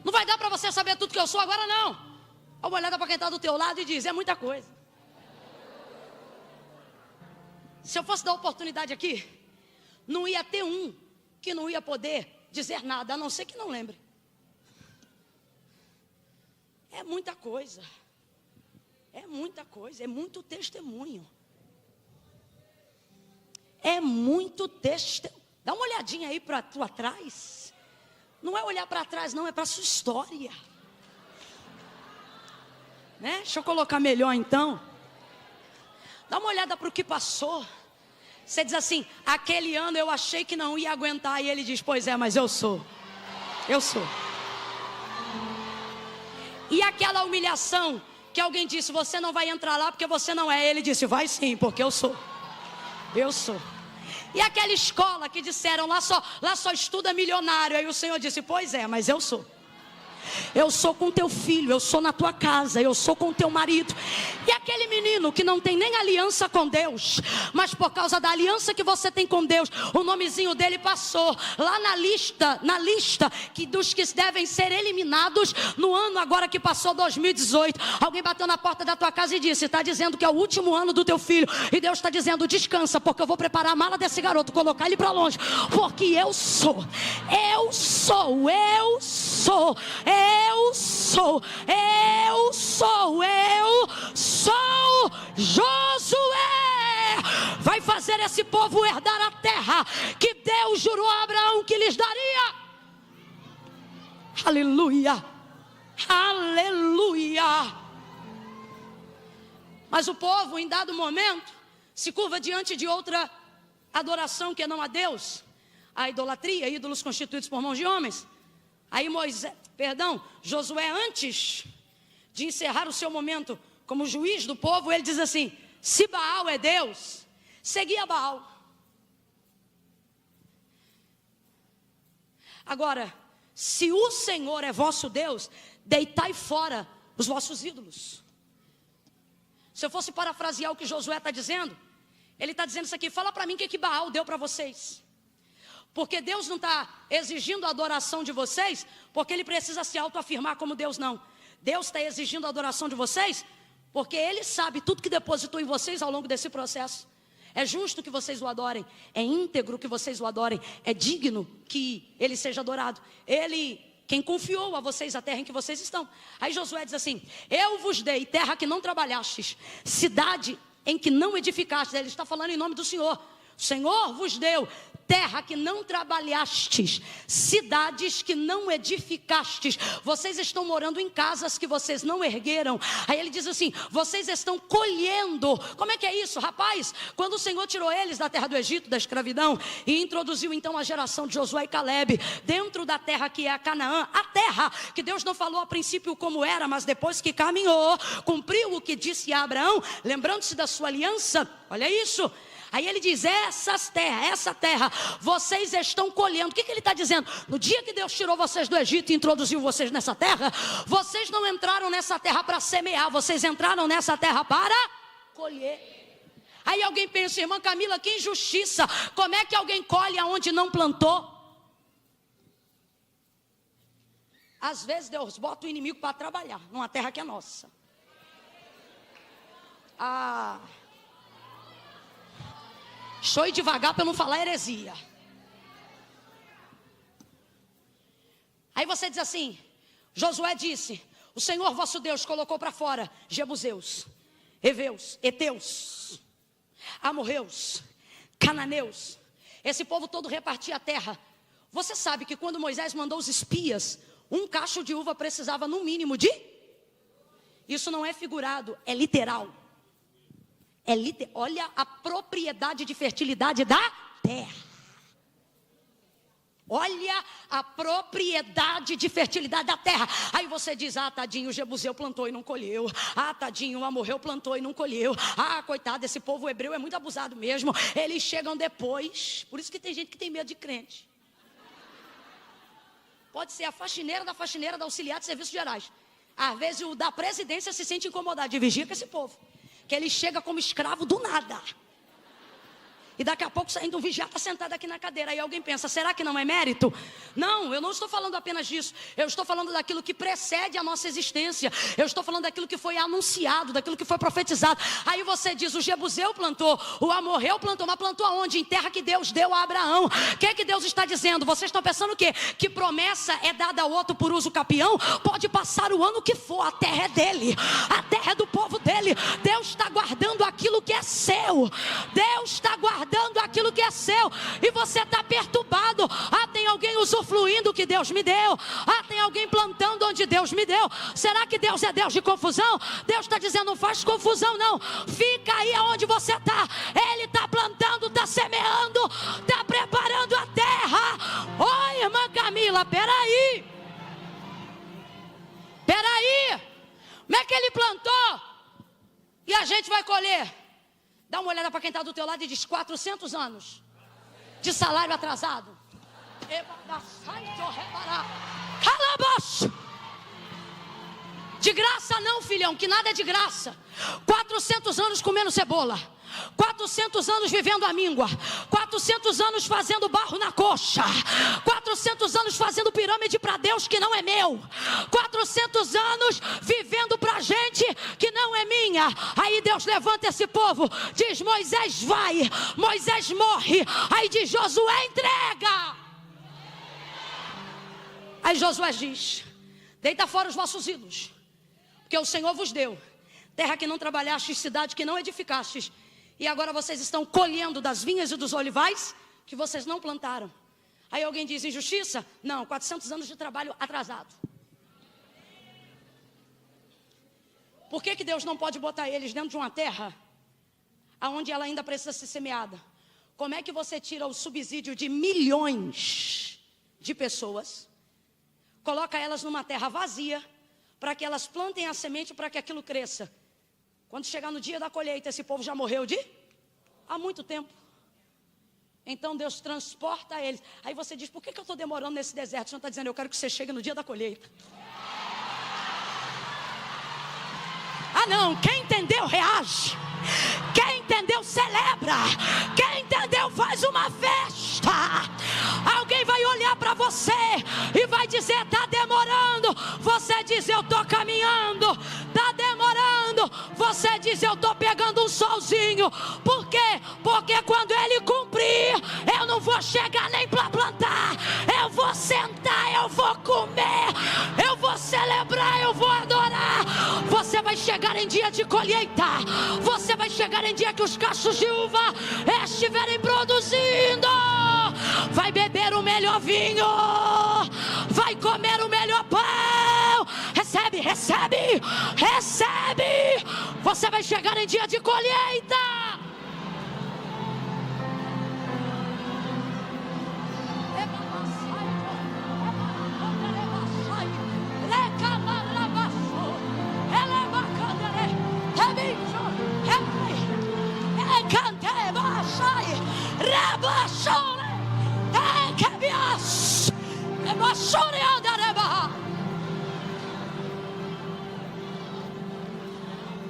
Speaker 1: não vai dar para você saber tudo que eu sou agora não. Dá uma olhada para quem está do teu lado e diz: é muita coisa. Se eu fosse dar oportunidade aqui, não ia ter um que não ia poder dizer nada, a não ser que não lembre. É muita coisa. É muita coisa, é muito testemunho. É muito testemunho. Dá uma olhadinha aí para tu atrás. Não é olhar para trás não, é para a sua história. Né? Deixa eu colocar melhor então. Dá uma olhada para o que passou. Você diz assim: aquele ano eu achei que não ia aguentar. E ele diz: pois é, mas eu sou. Eu sou. E aquela humilhação que alguém disse: você não vai entrar lá porque você não é. Ele disse: vai sim, porque eu sou. Eu sou. E aquela escola que disseram: lá só estuda milionário. Aí o Senhor disse: pois é, mas eu sou. Eu sou com teu filho, eu sou na tua casa, eu sou com teu marido. E aquele menino que não tem nem aliança com Deus, mas por causa da aliança que você tem com Deus, o nomezinho dele passou lá na lista que dos que devem ser eliminados no ano agora que passou 2018. Alguém bateu na porta da tua casa e disse: está dizendo que é o último ano do teu filho. E Deus está dizendo: descansa, porque eu vou preparar a mala desse garoto, colocar ele para longe. Porque eu sou Josué. Vai fazer esse povo herdar a terra que Deus jurou a Abraão que lhes daria. Aleluia, aleluia. Mas o povo em dado momento se curva diante de outra adoração que não a Deus, a idolatria, ídolos constituídos por mãos de homens. Aí Josué, antes de encerrar o seu momento como juiz do povo, ele diz assim: se Baal é Deus, seguia Baal. Agora, se o Senhor é vosso Deus, deitai fora os vossos ídolos. Se eu fosse parafrasear o que Josué está dizendo, ele está dizendo isso aqui: fala para mim o que Baal deu para vocês. Porque Deus não está exigindo a adoração de vocês, porque Ele precisa se autoafirmar como Deus, não. Deus está exigindo a adoração de vocês, porque Ele sabe tudo que depositou em vocês ao longo desse processo. É justo que vocês o adorem, é íntegro que vocês o adorem, é digno que Ele seja adorado. Ele, quem confiou a vocês a terra em que vocês estão. Aí Josué diz assim: eu vos dei terra que não trabalhastes, cidade em que não edificastes. Ele está falando em nome do Senhor. O Senhor vos deu terra que não trabalhastes, cidades que não edificastes. Vocês estão morando em casas que vocês não ergueram. Aí ele diz assim: vocês estão colhendo. Como é que é isso, rapaz? Quando o Senhor tirou eles da terra do Egito, da escravidão, e introduziu então a geração de Josué e Calebe dentro da terra que é a Canaã, a terra que Deus não falou a princípio como era, mas depois que caminhou, cumpriu o que disse a Abraão, lembrando-se da sua aliança. Olha isso. Aí ele diz: essa terra, vocês estão colhendo. O que ele está dizendo? No dia que Deus tirou vocês do Egito e introduziu vocês nessa terra, vocês não entraram nessa terra para semear, vocês entraram nessa terra para colher. Aí alguém pensa: irmã Camila, que injustiça. Como é que alguém colhe aonde não plantou? Às vezes Deus bota o inimigo para trabalhar numa terra que é nossa. Ah. Deixa eu ir devagar para não falar heresia. Aí você diz assim: Josué disse: o Senhor vosso Deus colocou para fora Jebuseus, Heveus, Heteus, Amorreus, Cananeus. Esse povo todo repartia a terra. Você sabe que quando Moisés mandou os espias, um cacho de uva precisava no mínimo de... Isso não é figurado, é literal. Olha a propriedade de fertilidade da terra. Olha a propriedade de fertilidade da terra. Aí você diz: ah, tadinho, o Jebuseu plantou e não colheu. Ah, tadinho, o Amorreu plantou e não colheu. Ah, coitado, esse povo hebreu é muito abusado mesmo. Eles chegam depois. Por isso que tem gente que tem medo de crente. Pode ser a faxineira da auxiliar de serviços gerais. Às vezes o da presidência se sente incomodado de vigia com esse povo, que ele chega como escravo do nada. E daqui a pouco ainda um vigiado está sentado aqui na cadeira. Aí alguém pensa: será que não é mérito? Não, eu não estou falando apenas disso. Eu estou falando daquilo que precede a nossa existência. Eu estou falando daquilo que foi anunciado, daquilo que foi profetizado. Aí você diz: o Jebuseu plantou, o Amorreu plantou. Mas plantou aonde? Em terra que Deus deu a Abraão. O que é que Deus está dizendo? Vocês estão pensando o quê? Que promessa é dada ao outro por uso capião? Pode passar o ano que for, a terra é dele. A terra é do povo dele. Deus está guardando aquilo que é seu. Deus está guardando aquilo que é seu, e você está perturbado. Ah, tem alguém usufruindo o que Deus me deu. Ah, tem alguém plantando onde Deus me deu. Será que Deus é Deus de confusão? Deus está dizendo: não faz confusão não, fica aí aonde você está. Ele está plantando, está semeando, está preparando a terra. Oi, irmã Camila, peraí, como é que ele plantou e a gente vai colher? Dá uma olhada para quem está do teu lado e diz: 400 anos de salário atrasado. De graça não, filhão, que nada é de graça. 400 anos comendo cebola, 400 anos vivendo a míngua, 400 anos fazendo barro na coxa, 400 anos fazendo pirâmide para Deus que não é meu, 400 anos vivendo para gente que não é minha. Aí Deus levanta esse povo, diz: Moisés vai, Moisés morre. Aí diz: Josué entrega. Aí Josué diz: deita fora os vossos ídolos, porque o Senhor vos deu terra que não trabalhastes, cidade que não edificastes. E agora vocês estão colhendo das vinhas e dos olivais que vocês não plantaram. Aí alguém diz: injustiça? Não, 400 anos de trabalho atrasado. Por que Deus não pode botar eles dentro de uma terra onde ela ainda precisa ser semeada? Como é que você tira o subsídio de milhões de pessoas, coloca elas numa terra vazia, para que elas plantem a semente, para que aquilo cresça? Quando chegar no dia da colheita, esse povo já morreu há muito tempo. Então Deus transporta eles. Aí você diz: por que eu estou demorando nesse deserto? O Senhor está dizendo: eu quero que você chegue no dia da colheita. Ah não, quem entendeu reage. Quem entendeu celebra. Quem entendeu faz uma festa. Alguém vai olhar para você e vai dizer: está demorando. Você diz: eu estou caminhando. Está demorando. Você diz: eu estou pegando um solzinho. Por quê? Porque quando ele cumprir, eu não vou chegar nem para plantar. Eu vou sentar, eu vou comer, eu vou celebrar, eu vou adorar. Você vai chegar em dia de colheita. Você vai chegar em dia que os cachos de uva estiverem produzindo. Vai beber o melhor vinho, vai comer o melhor pão. Recebe, recebe, recebe. Você vai chegar em dia de colheita.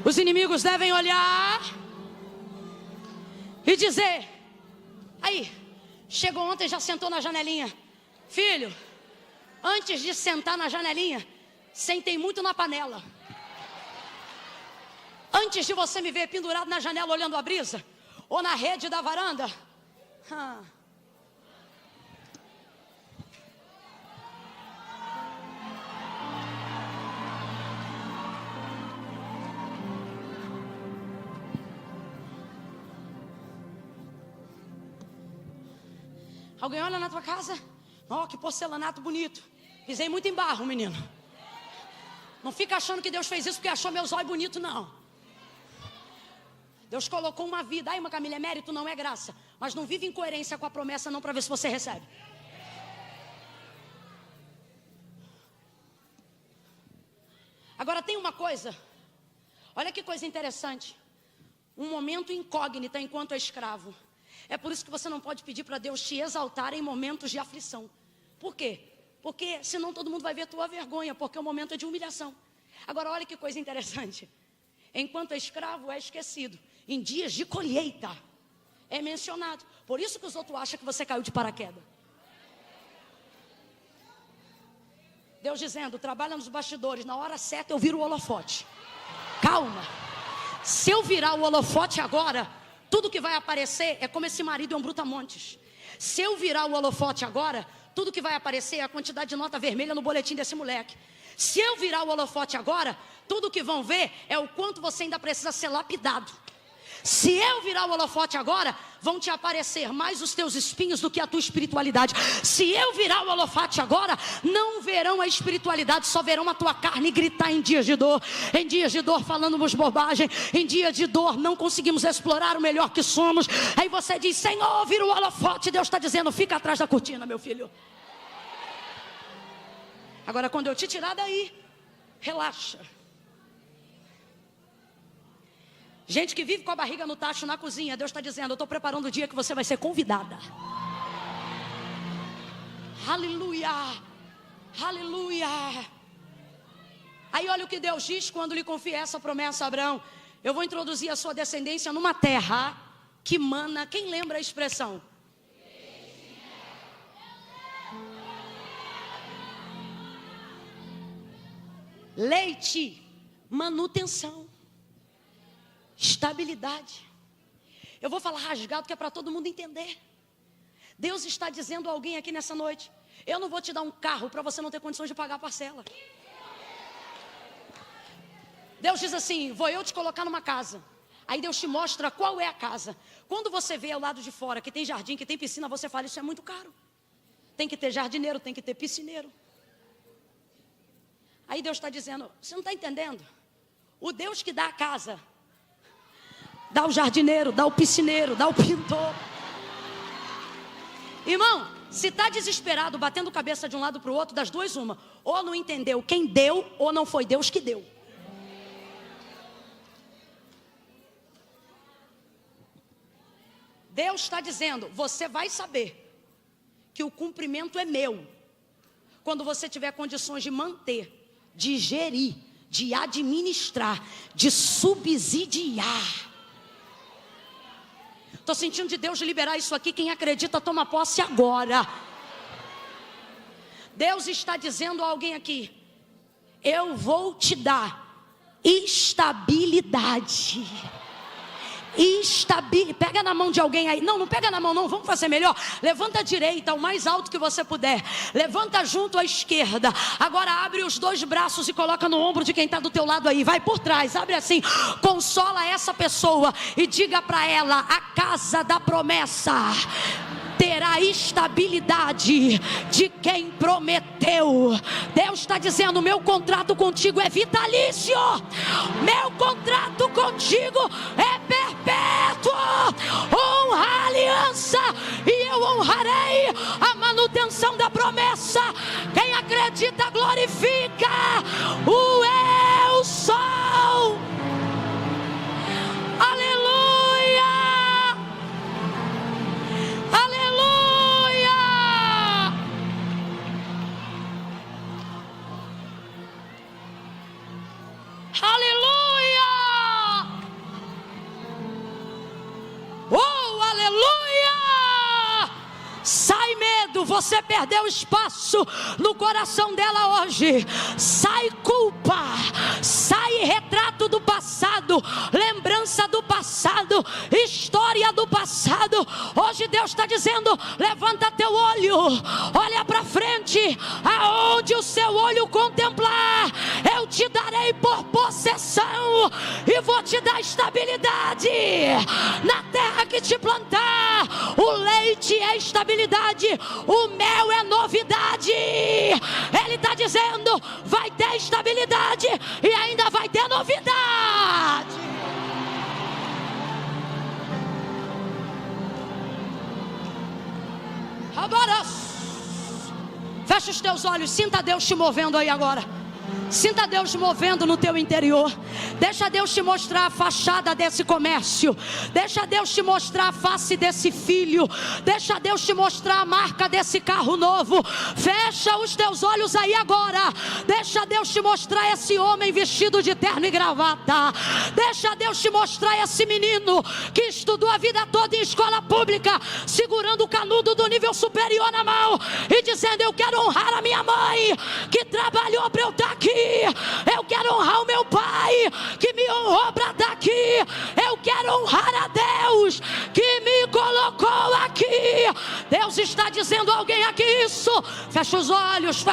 Speaker 1: Os inimigos devem olhar e dizer: aí, chegou ontem, já sentou na janelinha. Filho, antes de sentar na janelinha, sentei muito na panela. Antes de você me ver pendurado na janela olhando a brisa, ou na rede da varanda, alguém olha na tua casa, ó, que porcelanato bonito. Pisei muito em barro, menino. Não fica achando que Deus fez isso porque achou meus olhos bonitos, não. Deus colocou uma vida. Ai, Camila, é mérito, não é graça. Mas não vive em coerência com a promessa não, para ver se você recebe. Agora tem uma coisa. Olha que coisa interessante. Um momento incógnito enquanto é escravo. É por isso que você não pode pedir para Deus te exaltar em momentos de aflição. Por quê? Porque senão todo mundo vai ver a tua vergonha, porque o momento é de humilhação. Agora olha que coisa interessante. Enquanto é escravo é esquecido. Em dias de colheita é mencionado. Por isso que os outros acham que você caiu de paraquedas. Deus dizendo, trabalha nos bastidores, na hora certa eu viro o holofote. Calma. Se eu virar o holofote agora, tudo que vai aparecer é como esse marido é um brutamontes. Se eu virar o holofote agora, tudo que vai aparecer é a quantidade de nota vermelha no boletim desse moleque. Se eu virar o holofote agora, tudo que vão ver é o quanto você ainda precisa ser lapidado. Se eu virar o holofote agora, vão te aparecer mais os teus espinhos do que a tua espiritualidade. Se eu virar o holofote agora, não verão a espiritualidade, só verão a tua carne gritar em dias de dor. Em dias de dor falamos bobagem, em dias de dor não conseguimos explorar o melhor que somos. Aí você diz, Senhor, vira o holofote. Deus está dizendo, fica atrás da cortina, meu filho. Agora quando eu te tirar daí, relaxa. Gente que vive com a barriga no tacho na cozinha, Deus está dizendo, eu estou preparando o dia que você vai ser convidada. Aleluia, aleluia. Aí olha o que Deus diz quando lhe confia essa promessa a Abraão. Eu vou introduzir a sua descendência numa terra que mana, quem lembra a expressão? Leite, manutenção, estabilidade. Eu vou falar rasgado que é para todo mundo entender. Deus está dizendo a alguém aqui nessa noite, eu não vou te dar um carro para você não ter condições de pagar a parcela. Deus diz assim, vou eu te colocar numa casa. Aí Deus te mostra qual é a casa. Quando você vê ao lado de fora que tem jardim, que tem piscina, você fala, isso é muito caro. Tem que ter jardineiro, tem que ter piscineiro. Aí Deus está dizendo, você não está entendendo? O Deus que dá a casa, dá o jardineiro, dá o piscineiro, dá o pintor. Irmão, se está desesperado, batendo cabeça de um lado para o outro, das duas uma. Ou não entendeu quem deu, ou não foi Deus que deu. Deus está dizendo, você vai saber que o cumprimento é meu quando você tiver condições de manter, de gerir, de administrar, de subsidiar. Estou sentindo de Deus de liberar isso aqui. Quem acredita toma posse agora. Deus está dizendo a alguém aqui, eu vou te dar estabilidade. Pega na mão de alguém aí. Não pega na mão não, vamos fazer melhor. Levanta a direita, o mais alto que você puder. Levanta junto à esquerda. Agora abre os dois braços e coloca no ombro de quem está do teu lado aí. Vai por trás, abre assim. Consola essa pessoa e diga para ela, a casa da promessa terá estabilidade de quem prometeu. Deus está dizendo, meu contrato contigo é vitalício. Meu contrato contigo é perpétuo. Honra a aliança e eu honrarei a manutenção da promessa. Quem acredita glorifica o eu sou. Aleluia. Aleluia. Aleluia. Oh, aleluia. Sai medo, você perdeu espaço no coração dela hoje. Sai culpa, sai retrato do passado, passado, lembrança do passado, história do passado. Hoje Deus está dizendo: levanta teu olho, olha para frente, aonde o seu olho contemplar, eu te darei por possessão e vou te dar estabilidade na terra que te plantar. O leite é estabilidade, o mel é novidade. Ele está dizendo: vai ter estabilidade e ainda vai ter novidade. Agora, fecha os teus olhos, sinta Deus te movendo aí agora. Sinta Deus movendo no teu interior. Deixa Deus te mostrar a fachada desse comércio. Deixa Deus te mostrar a face desse filho. Deixa Deus te mostrar a marca desse carro novo. Fecha os teus olhos aí agora. Deixa Deus te mostrar esse homem vestido de terno e gravata. Deixa Deus te mostrar esse menino que estudou a vida toda em escola pública, segurando o canudo do nível superior na mão e dizendo: eu quero honrar a minha mãe que trabalhou para eu estar aqui. Eu quero honrar o meu pai que me honrou para estar aqui. Eu quero honrar a Deus que me colocou aqui. Deus está dizendo a alguém aqui isso. Fecha os olhos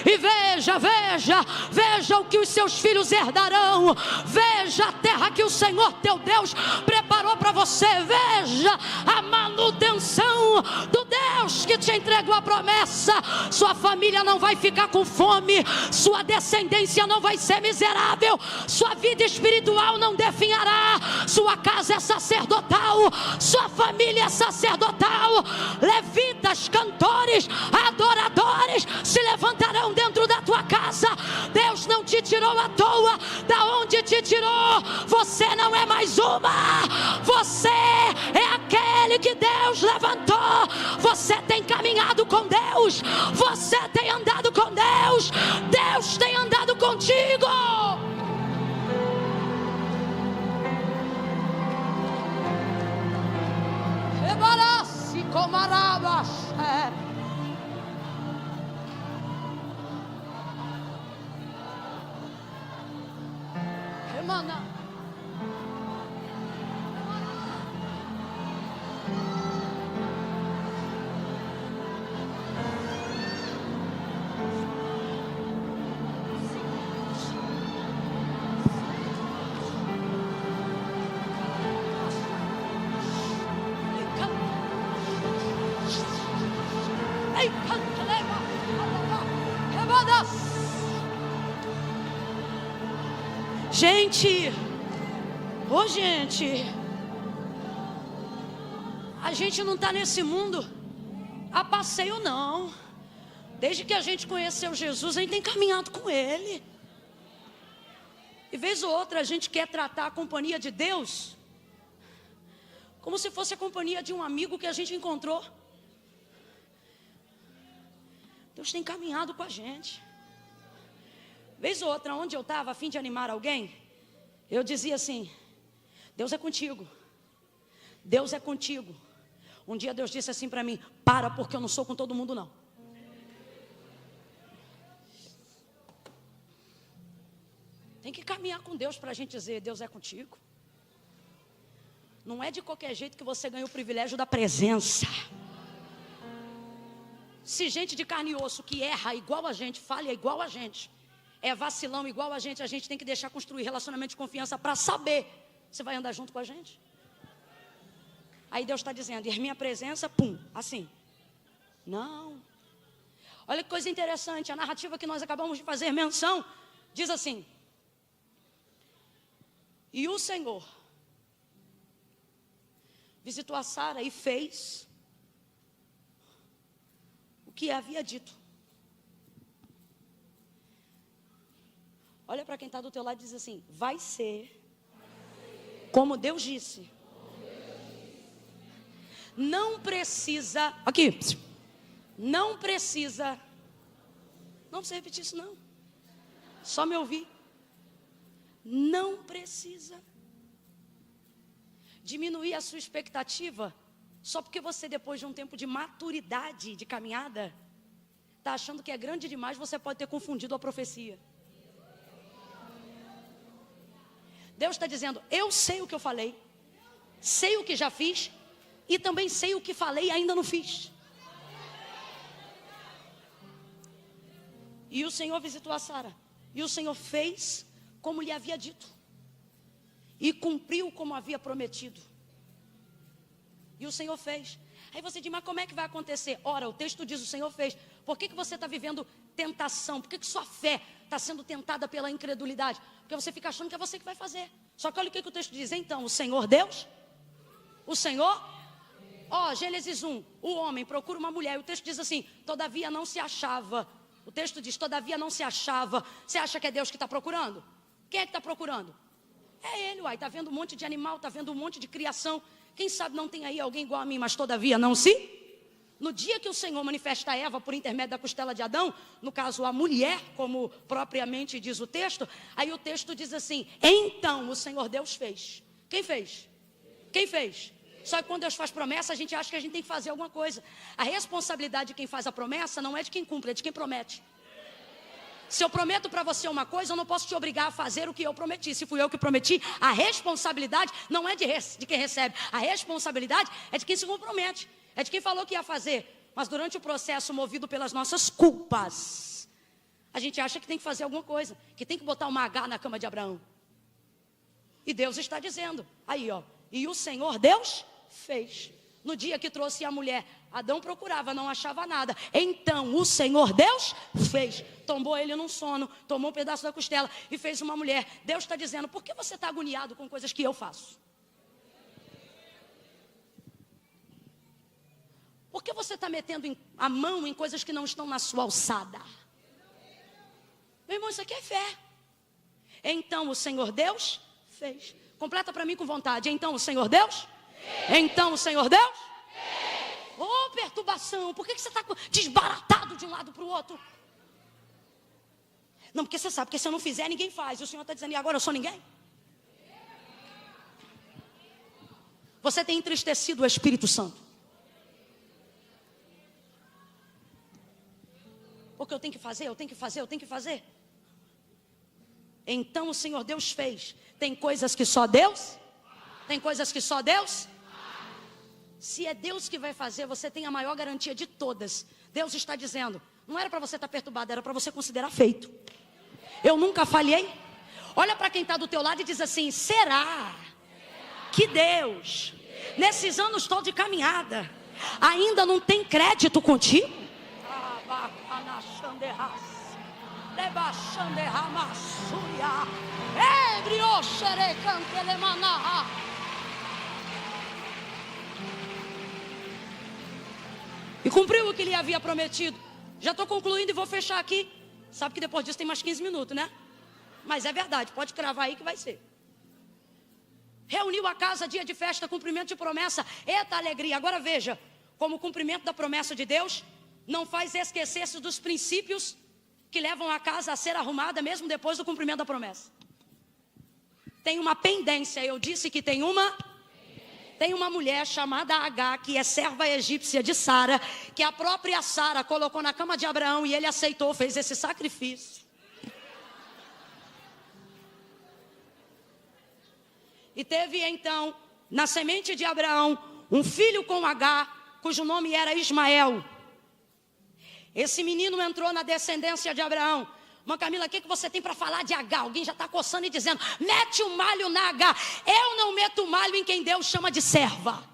Speaker 1: e veja o que os seus filhos herdarão. Veja a terra que o Senhor teu Deus preparou para você. Veja a manutenção do Deus que te entregou a promessa. Sua família não vai ficar com fome, sua descendência não vai ser miserável, sua vida espiritual não definhará, sua casa é sacerdotal, sua família é sacerdotal. Levitas, cantores, adoradores se levantarão dentro da tua casa. Deus não te tirou à toa. Da onde te tirou, você não é mais uma, você é aquele que Deus levantou. Você tem caminhado com Deus, você tem andado com Deus, Deus tem andado contigo. Ebarasi comarabas. Emana. Gente, a gente não está nesse mundo a passeio não. Desde que a gente conheceu Jesus, a gente tem caminhado com Ele. E vez ou outra a gente quer tratar a companhia de Deus como se fosse a companhia de um amigo que a gente encontrou. Deus tem caminhado com a gente. Vez ou outra, onde eu estava a fim de animar alguém, eu dizia assim: Deus é contigo, Deus é contigo. Um dia Deus disse assim para mim: para, porque eu não sou com todo mundo não. Tem que caminhar com Deus para a gente dizer: Deus é contigo. Não é de qualquer jeito que você ganha o privilégio da presença. Se gente de carne e osso que erra igual a gente, falha igual a gente, é vacilão igual a gente tem que deixar construir relacionamento de confiança para saber se vai andar junto com a gente. Aí Deus está dizendo: e minha presença, pum, assim. Não. Olha que coisa interessante, a narrativa que nós acabamos de fazer menção diz assim: e o Senhor visitou a Sara e fez o que havia dito. Olha para quem está do teu lado e diz assim: vai ser como Deus disse. Não precisa, aqui, não precisa, não precisa repetir isso não, só me ouvir. Não precisa diminuir a sua expectativa só porque você, depois de um tempo de maturidade, de caminhada, está achando que é grande demais. Você pode ter confundido a profecia. Deus está dizendo, eu sei o que eu falei, sei o que já fiz, e também sei o que falei e ainda não fiz. E o Senhor visitou a Sara, e o Senhor fez como lhe havia dito, e cumpriu como havia prometido. E o Senhor fez. Aí você diz, mas como é que vai acontecer? Ora, o texto diz, o Senhor fez. Por que você está vivendo tentação? Por que sua fé está sendo tentada pela incredulidade? Porque você fica achando que é você que vai fazer. Só que olha o que o texto diz. Então, o Senhor Deus, o Senhor, Gênesis 1, o homem procura uma mulher. E o texto diz assim, todavia não se achava. O texto diz, todavia não se achava. Você acha que é Deus que está procurando? Quem é que está procurando? É Ele, está vendo um monte de animal, está vendo um monte de criação. Quem sabe não tem aí alguém igual a mim, mas todavia não se... No dia que o Senhor manifesta a Eva por intermédio da costela de Adão, no caso a mulher, como propriamente diz o texto, aí o texto diz assim, então o Senhor Deus fez. Quem fez? Quem fez? Só que quando Deus faz promessa, a gente acha que a gente tem que fazer alguma coisa. A responsabilidade de quem faz a promessa não é de quem cumpre, é de quem promete. Se eu prometo para você uma coisa, eu não posso te obrigar a fazer o que eu prometi. Se fui eu que prometi, a responsabilidade não é de quem recebe. A responsabilidade é de quem se compromete. É de quem falou que ia fazer. Mas durante o processo, movido pelas nossas culpas, a gente acha que tem que fazer alguma coisa, que tem que botar uma H na cama de Abraão. E Deus está dizendo, aí e o Senhor Deus fez. No dia que trouxe a mulher, Adão procurava, não achava nada. Então o Senhor Deus fez. Tombou ele num sono, tomou um pedaço da costela e fez uma mulher. Deus está dizendo, por que você está agoniado com coisas que eu faço? Por que você está metendo a mão em coisas que não estão na sua alçada? Meu irmão, isso aqui é fé. Então o Senhor Deus fez. Completa para mim com vontade. Então o Senhor Deus? Então o Senhor Deus? Ô, perturbação, por que você está desbaratado de um lado para o outro? Não, porque você sabe que se eu não fizer, ninguém faz. E o Senhor está dizendo, e agora eu sou ninguém? Você tem entristecido o Espírito Santo. Porque eu tenho que fazer, eu tenho que fazer, eu tenho que fazer. Então o Senhor Deus fez. Tem coisas que só Deus? Tem coisas que só Deus? Se é Deus que vai fazer, você tem a maior garantia de todas. Deus está dizendo, não era para você estar perturbado, era para você considerar feito. Eu nunca falhei. Olha para quem está do teu lado e diz assim, será que Deus, nesses anos todos de caminhada, ainda não tem crédito contigo? E cumpriu o que lhe havia prometido. Já estou concluindo e vou fechar aqui. Sabe que depois disso tem mais 15 minutos, né? Mas é verdade, pode cravar aí que vai ser. Reuniu a casa, dia de festa, cumprimento de promessa. Eita alegria, agora veja. Como o cumprimento da promessa de Deus não faz esquecer-se dos princípios que levam a casa a ser arrumada mesmo depois do cumprimento da promessa. Tem uma pendência, eu disse que tem uma mulher chamada H, que é serva egípcia de Sara, que a própria Sara colocou na cama de Abraão e ele aceitou, fez esse sacrifício. E teve então, na semente de Abraão, um filho com H, cujo nome era Ismael. Esse menino entrou na descendência de Abraão. Mãe Camila, o que você tem para falar de H? Alguém já está coçando e dizendo, mete o malho na H. Eu não meto malho em quem Deus chama de serva.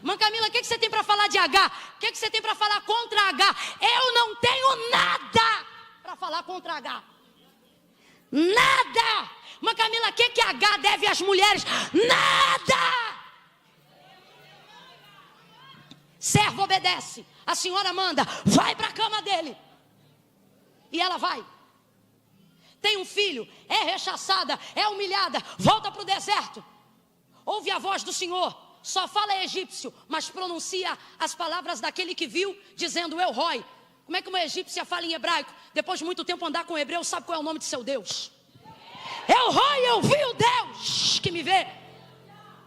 Speaker 1: Mãe Camila, o que você tem para falar de H? O que você tem para falar contra H? Eu não tenho nada para falar contra H. Nada. Mãe Camila, o que H deve às mulheres? Nada. Servo obedece. A senhora manda, vai para a cama dele. E ela vai. Tem um filho, é rechaçada, é humilhada, volta para o deserto. Ouve a voz do Senhor, só fala egípcio, mas pronuncia as palavras daquele que viu, dizendo El Roi. Como é que uma egípcia fala em hebraico? Depois de muito tempo andar com o hebreu, sabe qual é o nome de seu Deus? El Roi, eu vi o Deus que me vê.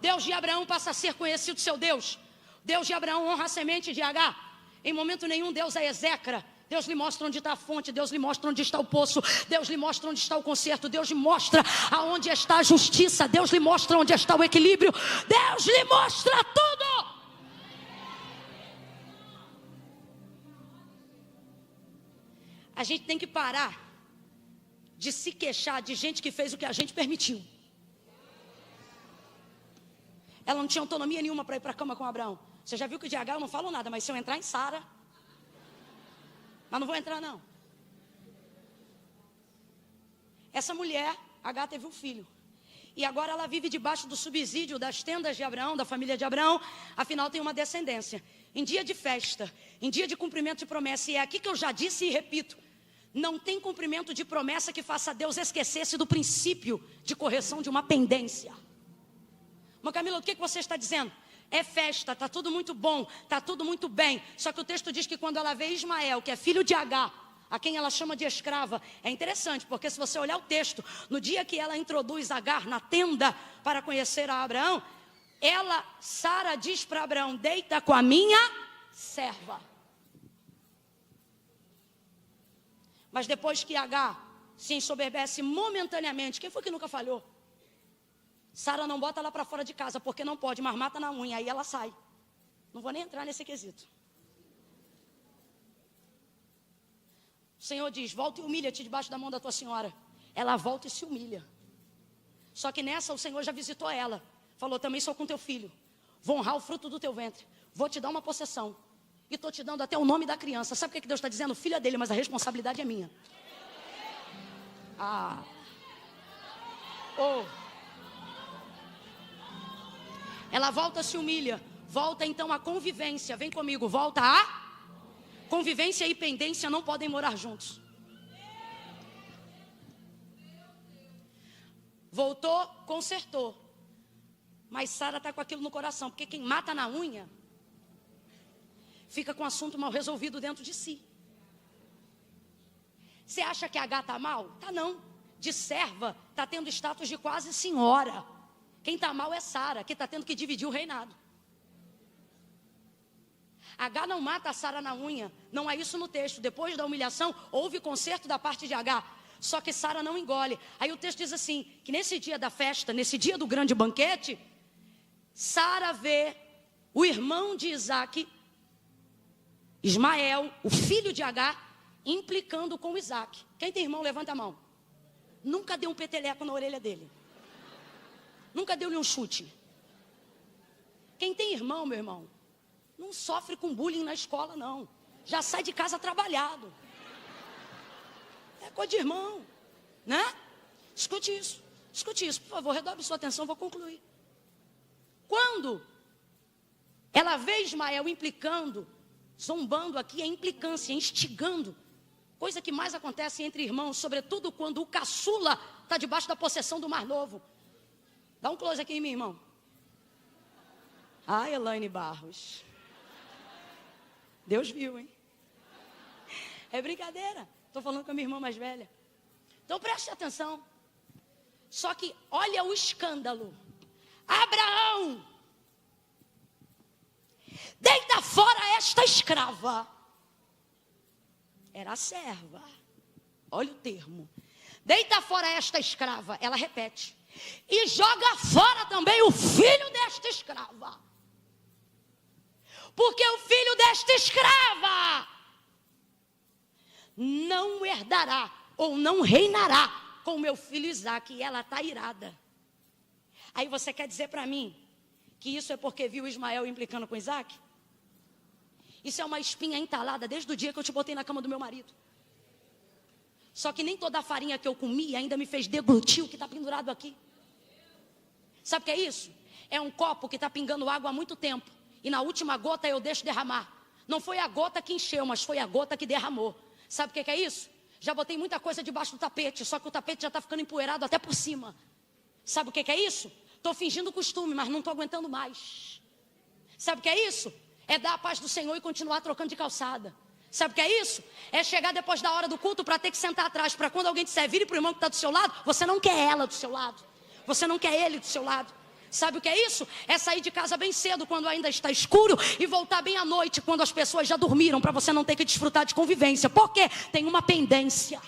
Speaker 1: Deus de Abraão passa a ser conhecido seu Deus. Deus de Abraão honra a semente de H. Em momento nenhum Deus é execra Deus lhe mostra onde está a fonte, Deus lhe mostra onde está o poço, Deus lhe mostra onde está o conserto, Deus lhe mostra aonde está a justiça, Deus lhe mostra onde está o equilíbrio, Deus lhe mostra tudo. A gente tem que parar de se queixar de gente que fez o que a gente permitiu. Ela não tinha autonomia nenhuma para ir para a cama com Abraão. Você já viu que de Agar eu não falo nada, mas se eu entrar em Sara, mas não vou entrar não. Essa mulher, Agar, teve um filho. E agora ela vive debaixo do subsídio das tendas de Abraão, da família de Abraão. Afinal tem uma descendência. Em dia de festa, em dia de cumprimento de promessa. E é aqui que eu já disse e repito. Não tem cumprimento de promessa que faça Deus esquecer-se do princípio de correção de uma pendência. Mas Camila, o que você está dizendo? É festa, está tudo muito bom, está tudo muito bem. Só que o texto diz que quando ela vê Ismael, que é filho de Agar, a quem ela chama de escrava, é interessante, porque se você olhar o texto, no dia que ela introduz Agar na tenda para conhecer a Abraão, Sara diz para Abraão, deita com a minha serva. Mas depois que Agar se ensoberbece momentaneamente, quem foi que nunca falhou? Sara não bota ela para fora de casa, porque não pode, mas mata na unha, aí ela sai. Não vou nem entrar nesse quesito. O Senhor diz, volta e humilha-te debaixo da mão da tua senhora. Ela volta e se humilha. Só que nessa o Senhor já visitou ela. Falou, também sou com teu filho. Vou honrar o fruto do teu ventre. Vou te dar uma possessão. E estou te dando até o nome da criança. Sabe o que Deus está dizendo? Filha dele, mas a responsabilidade é minha. Ela volta, se humilha. Volta então a convivência. Vem comigo, volta a convivência e pendência não podem morar juntos. Voltou, consertou. Mas Sara está com aquilo no coração. Porque quem mata na unha fica com o assunto mal resolvido dentro de si. Você acha que a Agar está mal? Tá não. De serva, está tendo status de quase senhora. Quem está mal é Sara, que está tendo que dividir o reinado. Agar não mata a Sara na unha. Não é isso no texto. Depois da humilhação, houve conserto da parte de Agar. Só que Sara não engole. Aí o texto diz assim, que nesse dia da festa, nesse dia do grande banquete, Sara vê o irmão de Isaac, Ismael, o filho de Agar, implicando com Isaac. Quem tem irmão, levanta a mão. Nunca deu um peteleco na orelha dele. Nunca deu-lhe um chute. Quem tem irmão, meu irmão, não sofre com bullying na escola, não. Já sai de casa trabalhado. É coisa de irmão, né? Escute isso, por favor, redobre sua atenção, vou concluir. Quando ela vê Ismael implicando, zombando aqui, é implicância, instigando. Coisa que mais acontece entre irmãos, sobretudo quando o caçula está debaixo da possessão do mais novo. Dá um close aqui em mim, irmão. Ai, Elaine Barros. Deus viu, hein? É brincadeira. Estou falando com a minha irmã mais velha. Então preste atenção. Só que olha o escândalo. Abraão, deita fora esta escrava. Era a serva. Olha o termo. Deita fora esta escrava. Ela repete. E joga fora também o filho desta escrava. Porque o filho desta escrava não herdará ou não reinará com o meu filho Isaac. E ela está irada. Aí você quer dizer para mim que isso é porque viu Ismael implicando com Isaac? Isso é uma espinha entalada desde o dia que eu te botei na cama do meu marido. Só que nem toda a farinha que eu comi ainda me fez deglutir o que está pendurado aqui. Sabe o que é isso? É um copo que está pingando água há muito tempo. E na última gota eu deixo derramar. Não foi a gota que encheu, mas foi a gota que derramou. Sabe o que é isso? Já botei muita coisa debaixo do tapete, só que o tapete já está ficando empoeirado até por cima. Sabe o que é isso? Estou fingindo costume, mas não estou aguentando mais. Sabe o que é isso? É dar a paz do Senhor e continuar trocando de calçada. Sabe o que é isso? É chegar depois da hora do culto para ter que sentar atrás, para quando alguém disser, vire para o irmão que está do seu lado, você não quer ela do seu lado. Você não quer ele do seu lado. Sabe o que é isso? É sair de casa bem cedo quando ainda está escuro e voltar bem à noite quando as pessoas já dormiram, para você não ter que desfrutar de convivência. Por quê? Tem uma pendência.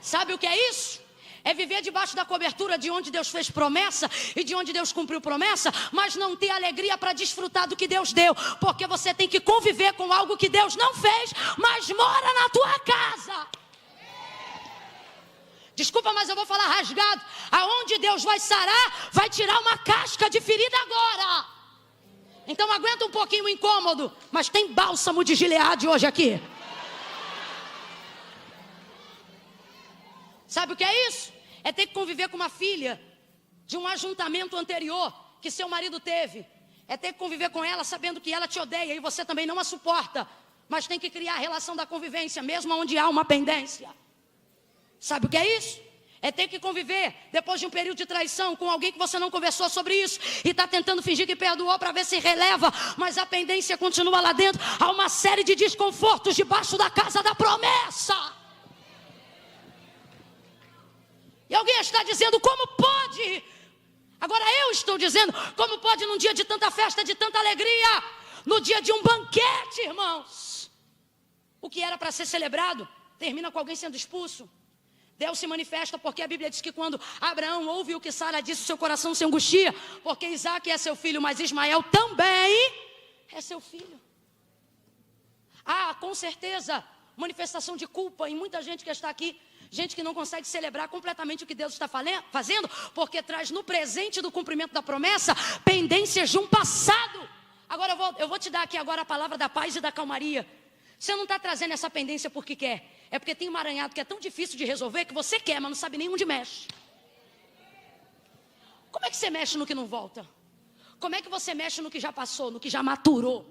Speaker 1: Sabe o que é isso? É viver debaixo da cobertura de onde Deus fez promessa e de onde Deus cumpriu promessa, mas não ter alegria para desfrutar do que Deus deu, porque você tem que conviver com algo que Deus não fez, mas mora na tua casa. Desculpa, mas eu vou falar rasgado. Aonde Deus vai sarar, vai tirar uma casca de ferida agora. Então aguenta um pouquinho o incômodo, mas tem bálsamo de Gileade hoje aqui. Sabe o que é isso? É ter que conviver com uma filha de um ajuntamento anterior que seu marido teve. É ter que conviver com ela sabendo que ela te odeia e você também não a suporta. Mas tem que criar a relação da convivência, mesmo onde há uma pendência. Sabe o que é isso? É ter que conviver depois de um período de traição com alguém que você não conversou sobre isso e está tentando fingir que perdoou para ver se releva, mas a pendência continua lá dentro. Há uma série de desconfortos debaixo da casa da promessa. E alguém está dizendo, como pode? Agora eu estou dizendo, como pode num dia de tanta festa, de tanta alegria, no dia de um banquete, irmãos? O que era para ser celebrado, termina com alguém sendo expulso. Deus se manifesta porque a Bíblia diz que quando Abraão ouve o que Sara disse, o seu coração se angustia, porque Isaac é seu filho, mas Ismael também é seu filho. Com certeza, manifestação de culpa em muita gente que está aqui. Gente que não consegue celebrar completamente o que Deus está fazendo, porque traz no presente do cumprimento da promessa pendências de um passado. Agora eu vou te dar aqui agora a palavra da paz e da calmaria. Você não está trazendo essa pendência porque quer. É porque tem um emaranhado que é tão difícil de resolver que você quer, mas não sabe nem onde mexe. Como é que você mexe no que não volta? Como é que você mexe no que já passou, no que já maturou?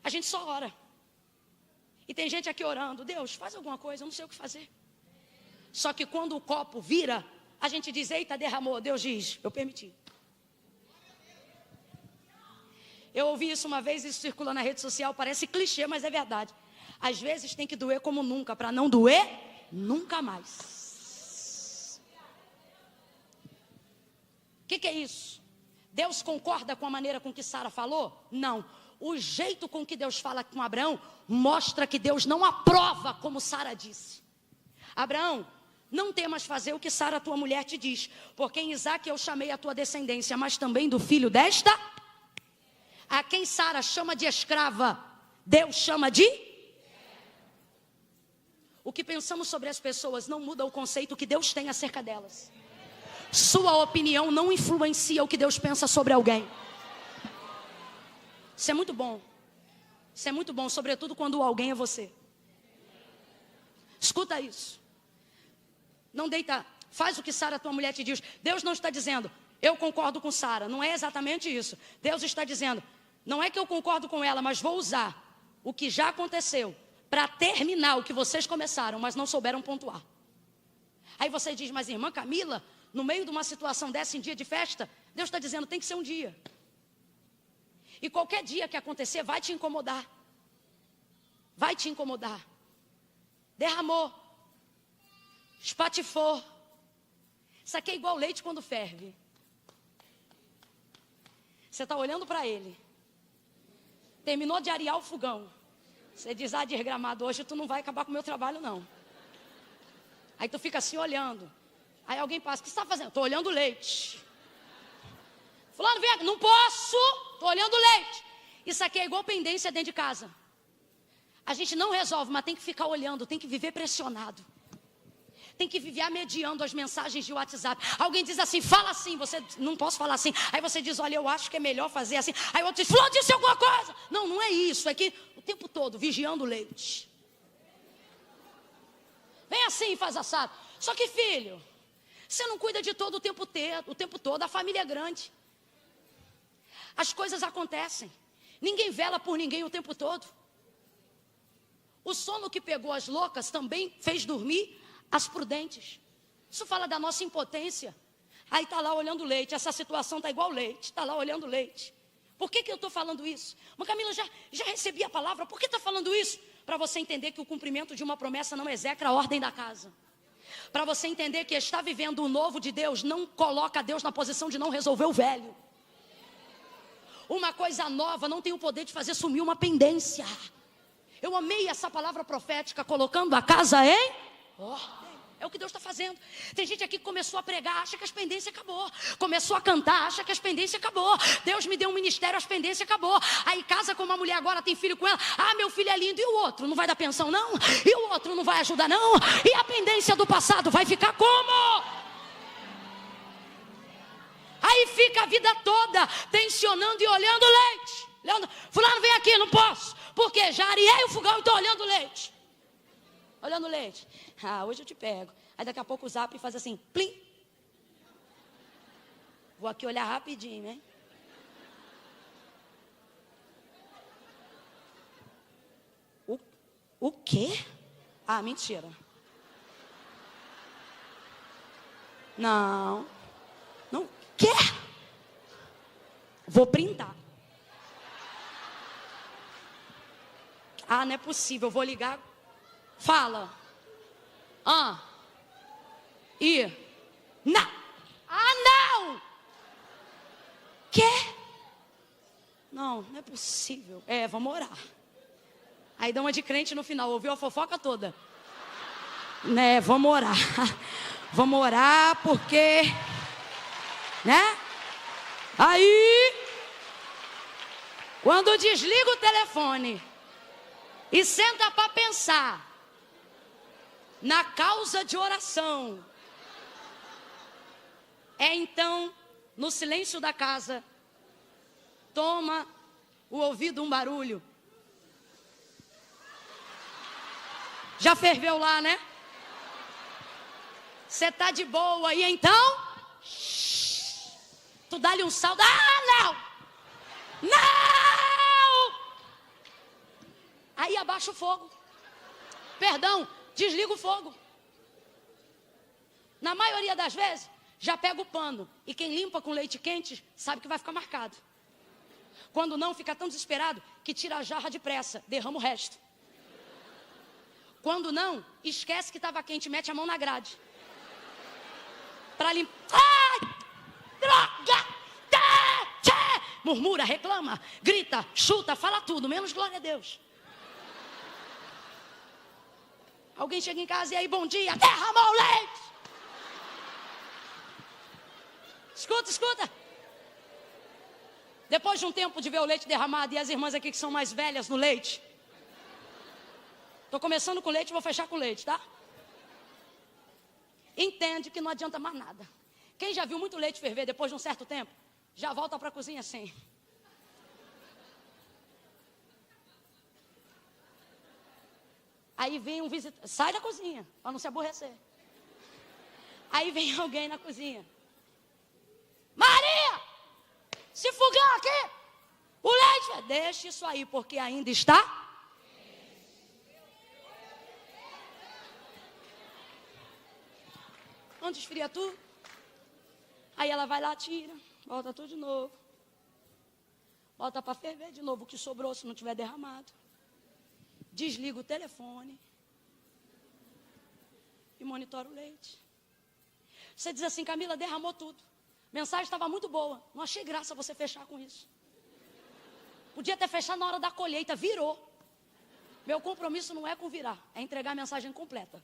Speaker 1: A gente só ora. E tem gente aqui orando, Deus, faz alguma coisa, eu não sei o que fazer. Só que quando o copo vira, a gente diz, eita, derramou. Deus diz, eu permiti. Eu ouvi isso uma vez, isso circula na rede social, parece clichê, mas é verdade. Às vezes tem que doer como nunca, para não doer nunca mais. O que é isso? Deus concorda com a maneira com que Sara falou? Não. O jeito com que Deus fala com Abraão mostra que Deus não aprova como Sara disse. Abraão, não temas fazer o que Sara, tua mulher, te diz, porque em Isaque eu chamei a tua descendência, mas também do filho desta, a quem Sara chama de escrava, Deus chama de... O que pensamos sobre as pessoas não muda o conceito que Deus tem acerca delas. Sua opinião não influencia o que Deus pensa sobre alguém. Isso é muito bom. Isso é muito bom, sobretudo quando o alguém é você. Escuta isso. Não deita, faz o que Sara, tua mulher, te diz. Deus não está dizendo, eu concordo com Sara. Não é exatamente isso. Deus está dizendo, não é que eu concordo com ela, mas vou usar o que já aconteceu para terminar o que vocês começaram, mas não souberam pontuar. Aí você diz, mas irmã Camila, no meio de uma situação dessa em dia de festa, Deus está dizendo, tem que ser um dia. E qualquer dia que acontecer vai te incomodar. Vai te incomodar. Derramou. Espatifou. Isso aqui é igual leite quando ferve. Você está olhando para ele. Terminou de arear o fogão. Você diz, desgramado, hoje tu não vai acabar com o meu trabalho não. Aí tu fica assim olhando. Aí alguém passa, o que você está fazendo? Estou olhando o leite. Fulano, vem aqui, não posso, estou olhando o leite. Isso aqui é igual pendência dentro de casa. A gente não resolve, mas tem que ficar olhando, tem que viver pressionado. Tem que viver mediando as mensagens de WhatsApp. Alguém diz assim, fala assim, você não posso falar assim. Aí você diz, olha, eu acho que é melhor fazer assim. Aí outro diz, fulano disse alguma coisa. Não, não é isso, é que o tempo todo, vigiando o leite. Vem assim e faz assado. Só que filho, você não cuida de todo o tempo todo, a família é grande. As coisas acontecem. Ninguém vela por ninguém o tempo todo. O sono que pegou as loucas também fez dormir as prudentes. Isso fala da nossa impotência. Aí está lá olhando leite. Essa situação está igual leite. Está lá olhando leite. Por que eu estou falando isso? Mas Camila, já recebi a palavra. Por que está falando isso? Para você entender que o cumprimento de uma promessa não execra a ordem da casa. Para você entender que está vivendo o novo de Deus, não coloca Deus na posição de não resolver o velho. Uma coisa nova não tem o poder de fazer sumir uma pendência. Eu amei essa palavra profética, colocando a casa em ordem. É o que Deus está fazendo. Tem gente aqui que começou a pregar, acha que as pendências acabou. Começou a cantar, acha que as pendências acabou. Deus me deu um ministério, as pendências acabou. Aí casa com uma mulher agora, tem filho com ela. Ah, meu filho é lindo. E o outro? Não vai dar pensão não? E o outro não vai ajudar não? E a pendência do passado vai ficar como? Aí fica a vida toda tensionando e olhando leite. Fulano, vem aqui, não posso. Porque já areei o fogão e estou olhando leite. Olhando leite. Ah, hoje eu te pego. Aí daqui a pouco o zap faz assim, plim. Vou aqui olhar rapidinho, né? O quê? Ah, mentira. Não. Não. Quê? Vou printar. Ah, não é possível. Vou ligar. Fala. Não. Ah, não. Quê? Não é possível. Vamos orar. Aí dá uma de crente no final. Ouviu a fofoca toda? Né, vamos orar. Vamos orar porque... Né? Aí... Quando desliga o telefone... E senta para pensar na causa de oração. Então, no silêncio da casa, toma o ouvido um barulho. Já ferveu lá, né? Você tá de boa e então? Tu dá-lhe um salto. Ah, não! Não! Aí abaixa o fogo. Perdão, desliga o fogo. Na maioria das vezes, já pega o pano. E quem limpa com leite quente, sabe que vai ficar marcado. Quando não, fica tão desesperado que tira a jarra depressa, derrama o resto. Quando não, esquece que estava quente, mete a mão na grade. Para limpar. Ai, droga! Murmura, reclama, grita, chuta, fala tudo, menos glória a Deus. Alguém chega em casa e aí, bom dia, derramou o leite. Escuta. Depois de um tempo de ver o leite derramado, e as irmãs aqui que são mais velhas no leite. Estou começando com leite e vou fechar com leite, tá? Entende que não adianta mais nada. Quem já viu muito leite ferver depois de um certo tempo, já volta para a cozinha assim. Aí vem um visitante, sai da cozinha, para não se aborrecer. Aí vem alguém na cozinha. Maria, se fogão aqui, o leite, deixa isso aí, porque ainda está. Onde esfria tudo? Aí ela vai lá, tira, volta tudo de novo. Volta para ferver de novo o que sobrou, se não tiver derramado. Desliga o telefone e monitora o leite. Você diz assim, Camila, derramou tudo. Mensagem estava muito boa. Não achei graça você fechar com isso. Podia ter fechado na hora da colheita, virou. Meu compromisso não é com virar, é entregar a mensagem completa.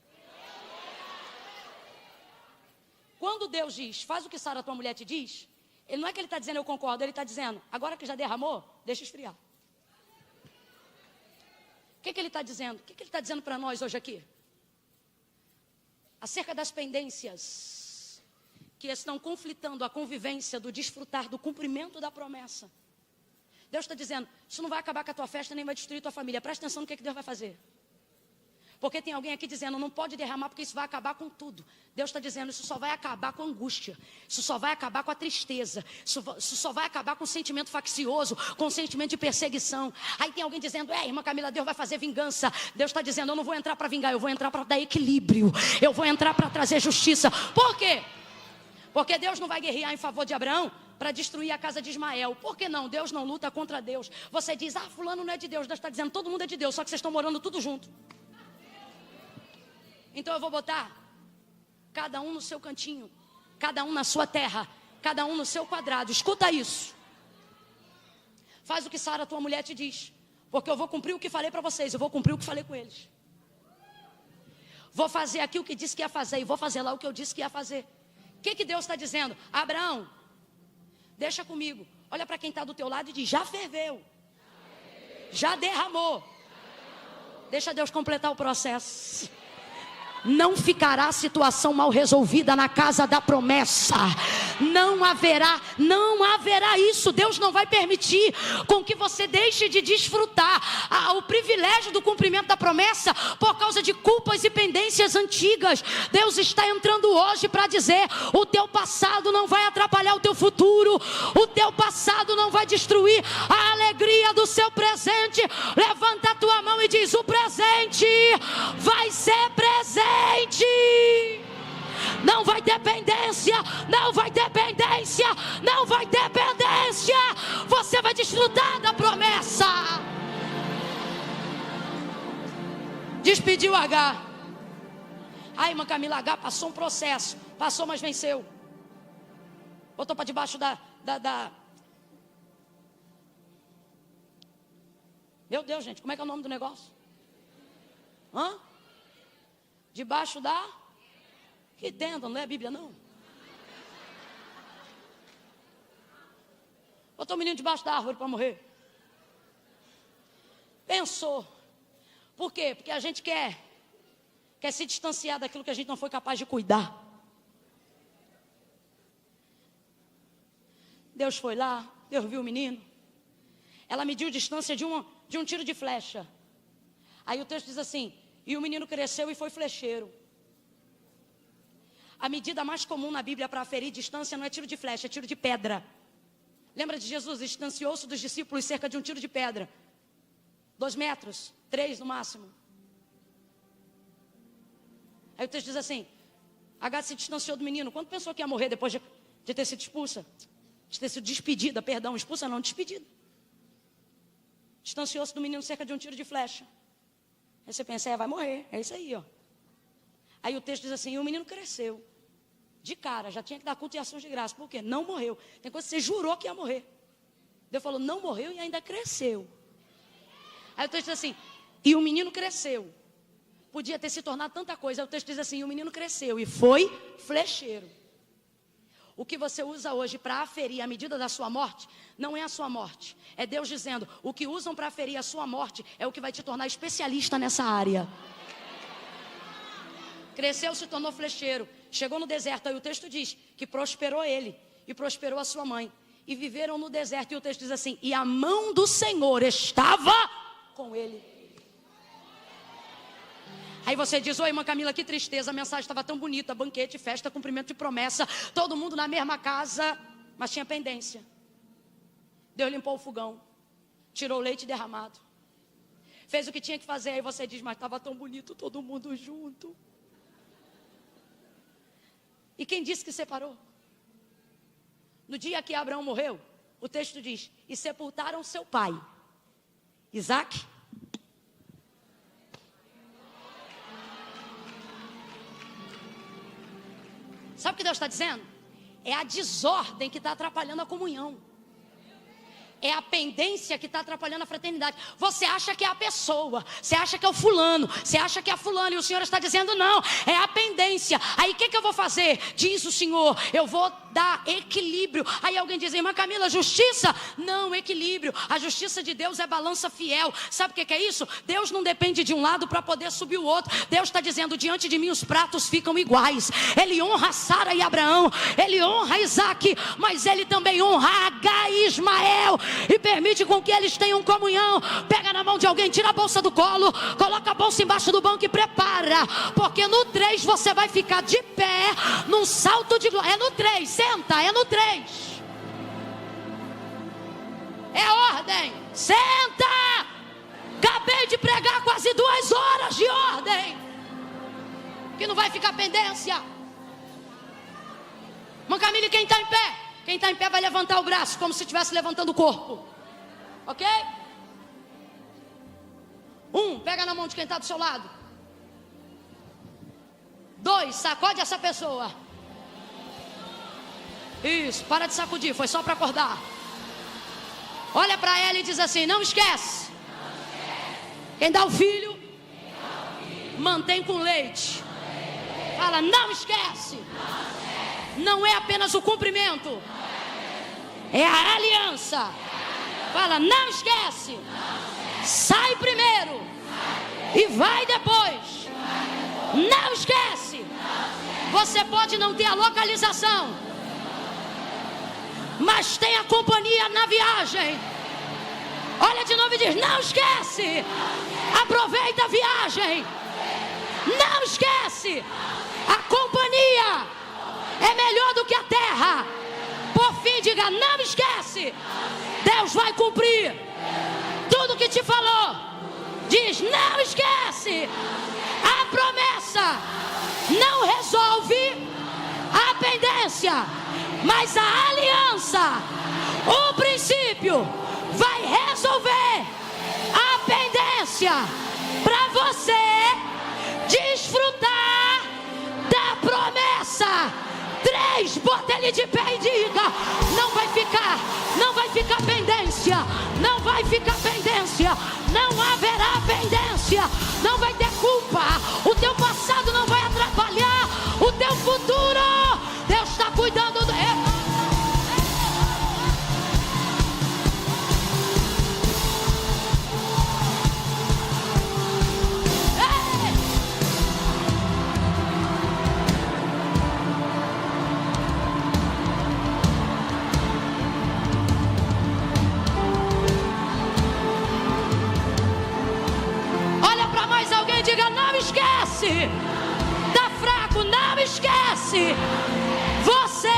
Speaker 1: Quando Deus diz, faz o que Sara, tua mulher, te diz, ele não é que ele está dizendo eu concordo, ele está dizendo, agora que já derramou, deixa esfriar. O que ele está dizendo? O que ele está dizendo para nós hoje aqui? Acerca das pendências que estão conflitando a convivência do desfrutar do cumprimento da promessa. Deus está dizendo, isso não vai acabar com a tua festa, nem vai destruir tua família. Presta atenção no que Deus vai fazer. Porque tem alguém aqui dizendo, não pode derramar porque isso vai acabar com tudo. Deus está dizendo, isso só vai acabar com a angústia. Isso só vai acabar com a tristeza. Isso só vai acabar com o sentimento faccioso, com o sentimento de perseguição. Aí tem alguém dizendo, irmã Camila, Deus vai fazer vingança. Deus está dizendo, eu não vou entrar para vingar, eu vou entrar para dar equilíbrio. Eu vou entrar para trazer justiça. Por quê? Porque Deus não vai guerrear em favor de Abraão para destruir a casa de Ismael. Por que não? Deus não luta contra Deus. Você diz, fulano não é de Deus. Deus está dizendo, todo mundo é de Deus, só que vocês estão morando tudo junto. Então eu vou botar cada um no seu cantinho, cada um na sua terra, cada um no seu quadrado. Escuta isso. Faz o que Sara, tua mulher, te diz, porque eu vou cumprir o que falei para vocês, eu vou cumprir o que falei com eles. Vou fazer aqui o que disse que ia fazer e vou fazer lá o que eu disse que ia fazer. O que Deus está dizendo? Abraão, deixa comigo. Olha para quem está do teu lado e diz: já ferveu, já derramou. Deixa Deus completar o processo. Não ficará situação mal resolvida na casa da promessa. Não haverá isso. Deus não vai permitir com que você deixe de desfrutar o privilégio do cumprimento da promessa por causa de culpas e pendências antigas. Deus está entrando hoje para dizer: o teu passado não vai atrapalhar o teu futuro. O teu passado não vai destruir a alegria do seu presente. Levanta a tua mão e diz: o presente vai ser presente. Não vai dependência, não vai dependência, não vai dependência. Você vai desfrutar da promessa. Despediu H. Ai, irmã Camila, H passou um processo. Passou, mas venceu. Botou para debaixo da... Meu Deus, gente, como é que é o nome do negócio? Debaixo da... Que tenda, não é a Bíblia não. Botou o menino debaixo da árvore para morrer. Pensou. Por quê? Porque a gente quer se distanciar daquilo que a gente não foi capaz de cuidar. Deus foi lá, Deus viu o menino. Ela mediu distância de um tiro de flecha. Aí o texto diz assim: e o menino cresceu e foi flecheiro. A medida mais comum na Bíblia para aferir distância não é tiro de flecha, é tiro de pedra. Lembra de Jesus? Distanciou-se dos discípulos cerca de um tiro de pedra. 2 metros, 3 no máximo. Aí o texto diz assim: H se distanciou do menino. Quando pensou que ia morrer depois de ter sido expulsa? De ter sido despedida, perdão, expulsa não, despedida. Distanciou-se do menino cerca de um tiro de flecha. Aí você pensa: vai morrer, é isso aí, ó. Aí o texto diz assim: e o menino cresceu. De cara, já tinha que dar culto e ações de graça. Por quê? Não morreu. Tem coisa que você jurou que ia morrer. Deus falou: não morreu e ainda cresceu. Aí o texto diz assim: e o menino cresceu. Podia ter se tornado tanta coisa. Aí o texto diz assim: e o menino cresceu e foi flecheiro. O que você usa hoje para aferir a medida da sua morte, não é a sua morte. É Deus dizendo: o que usam para aferir a sua morte é o que vai te tornar especialista nessa área. Cresceu, se tornou flecheiro. Chegou no deserto, aí o texto diz que prosperou ele e prosperou a sua mãe. E viveram no deserto, e o texto diz assim: e a mão do Senhor estava com ele. Aí você diz: oi, irmã Camila, que tristeza, a mensagem estava tão bonita, banquete, festa, cumprimento de promessa, todo mundo na mesma casa, mas tinha pendência. Deus limpou o fogão, tirou o leite derramado, fez o que tinha que fazer. Aí você diz: mas estava tão bonito, todo mundo junto. E quem disse que separou? No dia que Abraão morreu, o texto diz: e sepultaram seu pai, Isaque. Sabe o que Deus está dizendo? É a desordem que está atrapalhando a comunhão. É a pendência que está atrapalhando a fraternidade. Você acha que é a pessoa, você acha que é o fulano, você acha que é a fulana, e o Senhor está dizendo: não, é a pendência. Aí o que eu vou fazer? Diz o Senhor: eu vou dar equilíbrio. Aí alguém diz: irmã Camila, justiça? Não, equilíbrio. A justiça de Deus é balança fiel. Sabe o que é isso? Deus não depende de um lado para poder subir o outro. Deus está dizendo: diante de mim os pratos ficam iguais. Ele honra Sara e Abraão, ele honra Isaque, mas ele também honra Agar e Ismael, e permite com que eles tenham comunhão. Pega na mão de alguém, tira a bolsa do colo, coloca a bolsa embaixo do banco e prepara, porque no 3 você vai ficar de pé num salto de glória. É no 3, senta, é no 3. É ordem, senta. Acabei de pregar quase 2 horas de ordem, que não vai ficar pendência. Irmã Camila, quem está em pé? Quem está em pé vai levantar o braço, como se estivesse levantando o corpo. Ok? 1, pega na mão de quem está do seu lado. 2, sacode essa pessoa. Isso, para de sacudir, foi só para acordar. Olha para ela e diz assim: não esquece. Quem dá o filho, mantém com leite. Fala, não esquece. Não é apenas o cumprimento, é a aliança. Fala, não esquece. Sai primeiro e vai depois. Não esquece. Você pode não ter a localização, mas tem a companhia na viagem. Olha de novo e diz: não esquece. Aproveita a viagem. Não esquece. A companhia é melhor do que a terra. Por fim, diga: não esquece. Deus vai cumprir tudo que te falou. Diz: não esquece. A promessa não resolve a pendência, mas a aliança, o princípio, vai resolver a pendência para você desfrutar da promessa. 3, bota ele de pé e diga: não vai ficar pendência, não vai ficar pendência, não haverá pendência, não vai ter culpa, o teu passado não vai atrapalhar o teu futuro. Deus está cuidando do... Diga: não esquece. Tá fraco, não esquece. Você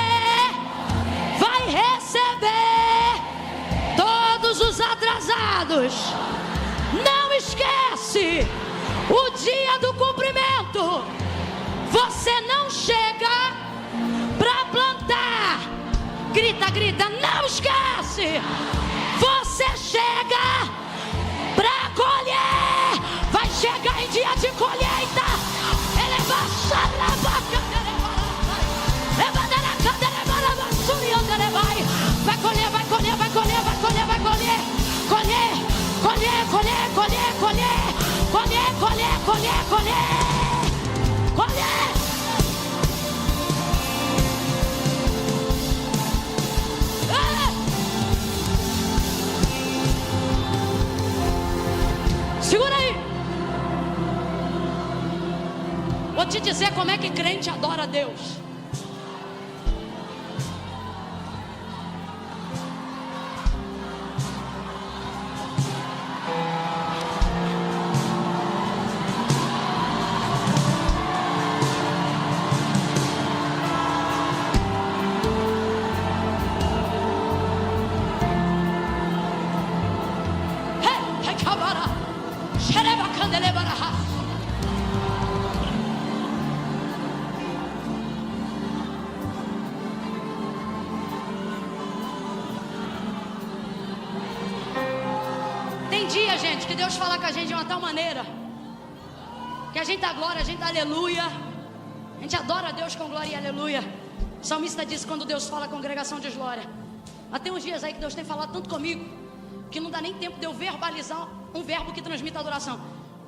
Speaker 1: vai receber todos os atrasados. Não esquece. O dia do cumprimento. Você não chega para plantar. Grita, grita, não esquece. Você chega para colher. Vai chegar em dia de colheita. Ele vai colher, vai colher, vai colher, vai colher, vai colher. Colher, colher, colher, colher, colher. Colher, colher, colher, colher. Colher. Segura aí. Vou te dizer como é que crente adora a Deus. Tem dia, gente, que Deus fala com a gente de uma tal maneira que a gente dá glória, a gente dá aleluia. A gente adora a Deus com glória e aleluia. O salmista diz: quando Deus fala, a congregação diz glória. Mas tem uns dias aí que Deus tem falado tanto comigo que não dá nem tempo de eu verbalizar um verbo que transmita adoração.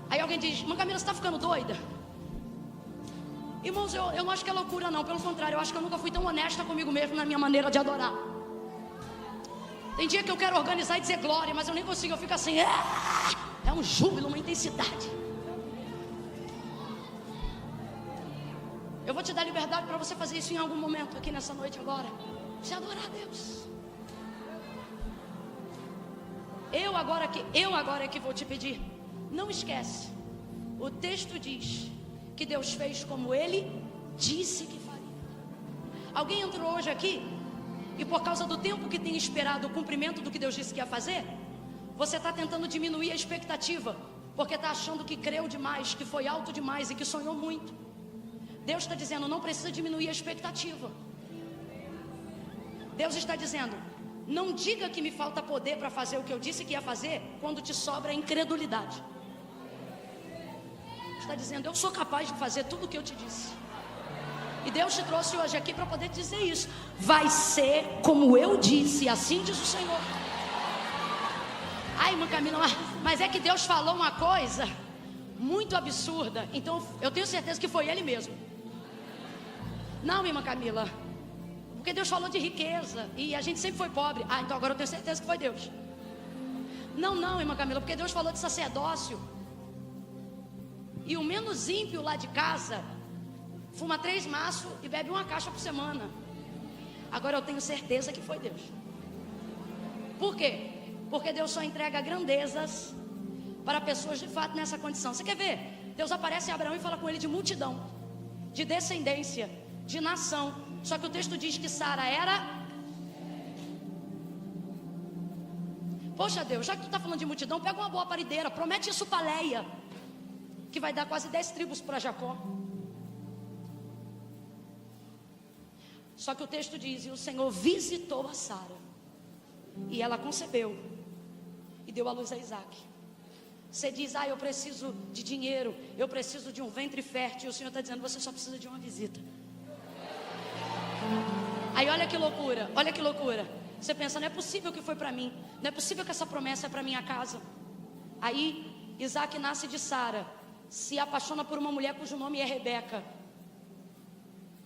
Speaker 1: Aí alguém diz: Mãe Camila, você está ficando doida? Irmãos, eu não acho que é loucura não. Pelo contrário, eu acho que eu nunca fui tão honesta comigo mesmo na minha maneira de adorar. Tem dia que eu quero organizar e dizer glória, mas eu nem consigo, eu fico assim, é um júbilo, uma intensidade. Eu vou te dar liberdade para você fazer isso em algum momento aqui nessa noite agora. Você adorar a Deus. Eu agora é que vou te pedir, não esquece. O texto diz que Deus fez como Ele disse que faria. Alguém entrou hoje aqui e por causa do tempo que tem esperado o cumprimento do que Deus disse que ia fazer, você está tentando diminuir a expectativa, porque está achando que creu demais, que foi alto demais e que sonhou muito. Deus está dizendo: não precisa diminuir a expectativa. Deus está dizendo: não diga que me falta poder para fazer o que eu disse que ia fazer, quando te sobra a incredulidade. Está dizendo: eu sou capaz de fazer tudo o que eu te disse. E Deus te trouxe hoje aqui para poder dizer isso. Vai ser como eu disse, assim diz o Senhor. Ai, irmã Camila, mas é que Deus falou uma coisa muito absurda. Então eu tenho certeza que foi Ele mesmo. Não, irmã Camila, porque Deus falou de riqueza e a gente sempre foi pobre. Ah, então agora eu tenho certeza que foi Deus. Não, irmã Camila, porque Deus falou de sacerdócio. E o menos ímpio lá de casa fuma 3 maços e bebe 1 caixa por semana. Agora eu tenho certeza que foi Deus. Por quê? Porque Deus só entrega grandezas para pessoas de fato nessa condição. Você quer ver? Deus aparece em Abraão e fala com ele de multidão, de descendência, de nação. Só que o texto diz que Sara era... Poxa Deus, já que tu está falando de multidão, pega uma boa parideira, promete isso para Leia, que vai dar quase 10 tribos para Jacó. Só que o texto diz: e o Senhor visitou a Sara, e ela concebeu e deu à luz a Isaac. Você diz: ah, eu preciso de dinheiro, eu preciso de um ventre fértil. E o Senhor está dizendo: você só precisa de uma visita. Aí olha que loucura, olha que loucura. Você pensa: não é possível que foi para mim, não é possível que essa promessa é para minha casa. Aí Isaac nasce de Sara, se apaixona por uma mulher cujo nome é Rebeca.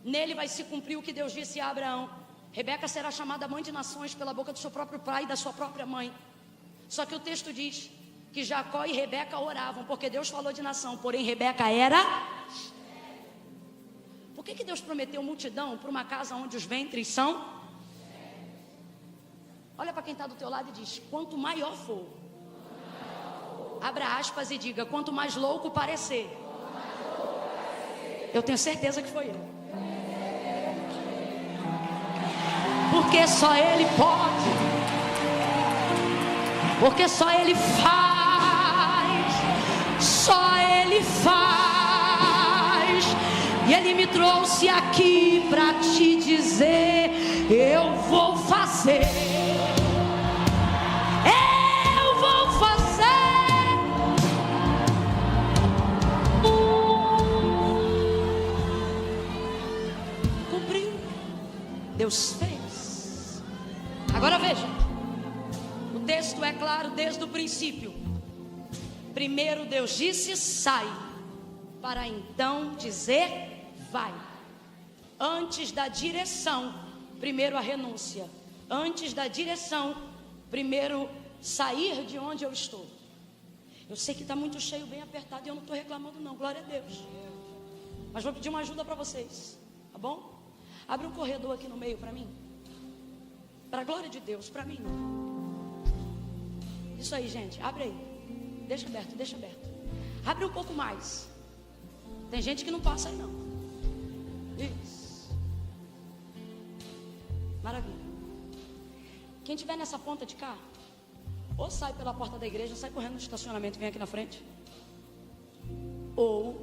Speaker 1: Nele vai se cumprir o que Deus disse a Abraão: Rebeca será chamada mãe de nações pela boca do seu próprio pai e da sua própria mãe. Só que o texto diz que Jacó e Rebeca oravam, porque Deus falou de nação, porém Rebeca era... Por que Deus prometeu multidão para uma casa onde os ventres são? Olha para quem está do teu lado e diz: quanto maior for, abra aspas e diga: quanto mais louco parecer. Eu tenho certeza que foi ele. Porque só Ele pode, porque só Ele faz, só Ele faz. E Ele me trouxe aqui para te dizer: eu vou fazer, eu vou fazer. Cumpriu, Deus fez. Agora veja, o texto é claro desde o princípio. Primeiro Deus disse: sai, para então dizer: vai. Antes da direção, primeiro a renúncia. Antes da direção, primeiro sair de onde eu estou. Eu sei que está muito cheio, bem apertado, e eu não estou reclamando não, glória a Deus. Mas vou pedir uma ajuda para vocês, tá bom? Abre um corredor aqui no meio para mim. Para a glória de Deus, para mim não. Isso aí, gente, abre aí. Deixa aberto, deixa aberto. Abre um pouco mais. Tem gente que não passa aí não. Isso. Maravilha. Quem estiver nessa ponta de cá, ou sai pela porta da igreja, sai correndo no estacionamento, vem aqui na frente. Ou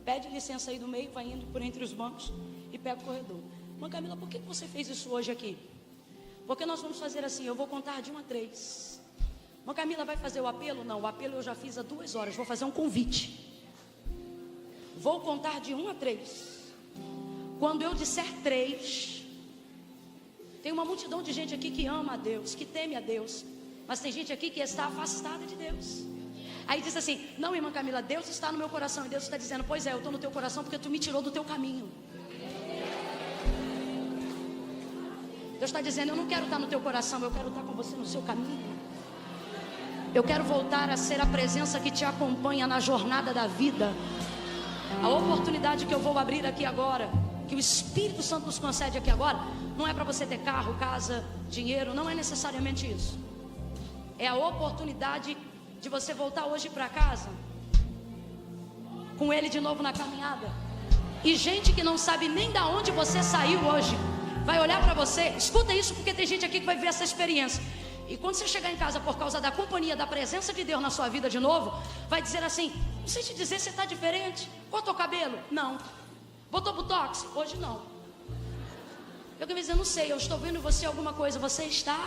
Speaker 1: pede licença aí do meio, vai indo por entre os bancos e pega o corredor. Mãe Camila, por que você fez isso hoje aqui? Porque nós vamos fazer assim: eu vou contar de 1 a 3. Mãe Camila vai fazer o apelo? Não, o apelo eu já fiz há 2 horas. Vou fazer um convite. Vou contar de 1 a 3. Quando eu disser 3, tem uma multidão de gente aqui que ama a Deus, que teme a Deus, mas tem gente aqui que está afastada de Deus. Aí diz assim: não, irmã Camila, Deus está no meu coração. E Deus está dizendo: pois é, eu estou no teu coração porque tu me tirou do teu caminho. Deus está dizendo: eu não quero estar no teu coração, eu quero estar com você no seu caminho. Eu quero voltar a ser a presença que te acompanha na jornada da vida. A oportunidade que eu vou abrir aqui agora, que o Espírito Santo nos concede aqui agora, não é para você ter carro, casa, dinheiro, não é necessariamente isso. É a oportunidade de você voltar hoje para casa com Ele de novo na caminhada. E gente que não sabe nem da onde você saiu hoje vai olhar para você. Escuta isso, porque tem gente aqui que vai ver essa experiência. E quando você chegar em casa por causa da companhia, da presença de Deus na sua vida de novo, vai dizer assim: não sei te dizer, você está diferente. Cortou o cabelo? Não. Botou botox? Hoje não. Eu quero dizer: não sei, eu estou vendo em você alguma coisa. Você está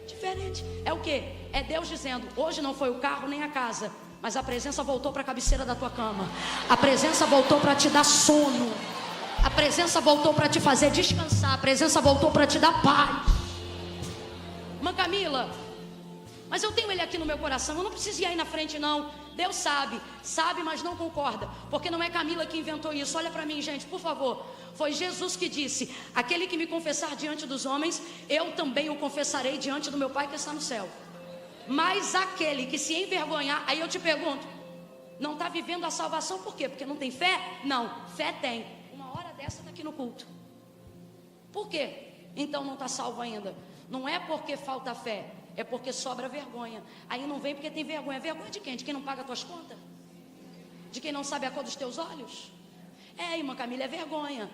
Speaker 1: diferente. É o que? É Deus dizendo: hoje não foi o carro nem a casa, mas a presença voltou para a cabeceira da tua cama. A presença voltou para te dar sono. A presença voltou para te fazer descansar. A presença voltou para te dar paz. Irmã Camila, mas eu tenho ele aqui no meu coração. Eu não preciso ir aí na frente não. Deus sabe, mas não concorda. Porque não é Camila que inventou isso. Olha para mim, gente, por favor. Foi Jesus que disse: aquele que me confessar diante dos homens, eu também o confessarei diante do meu Pai que está no céu. Mas aquele que se envergonhar, aí eu te pergunto, não está vivendo a salvação por quê? Porque não tem fé? Não, fé tem. Uma hora dessa está aqui no culto. Por quê? Então não está salvo ainda. Não é porque falta fé, é porque sobra vergonha. Aí não vem porque tem vergonha. Vergonha de quem? De quem não paga as tuas contas? De quem não sabe a cor dos teus olhos? Irmã Camila, é vergonha.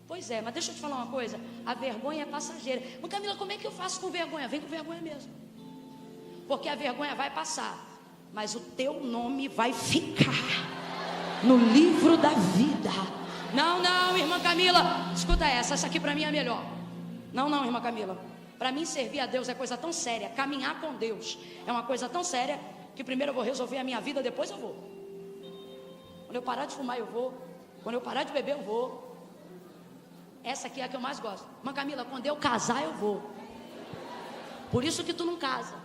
Speaker 1: Pois é, mas deixa eu te falar uma coisa. A vergonha é passageira. Irmã Camila, como é que eu faço com vergonha? Vem com vergonha mesmo. Porque a vergonha vai passar, mas o teu nome vai ficar no livro da vida. Não, irmã Camila, escuta essa aqui para mim é melhor. Não, irmã Camila, para mim servir a Deus é coisa tão séria. Caminhar com Deus é uma coisa tão séria que primeiro eu vou resolver a minha vida, depois eu vou. Quando eu parar de fumar eu vou. Quando eu parar de beber eu vou. Essa aqui é a que eu mais gosto. Irmã Camila, quando eu casar eu vou. Por isso que tu não casa.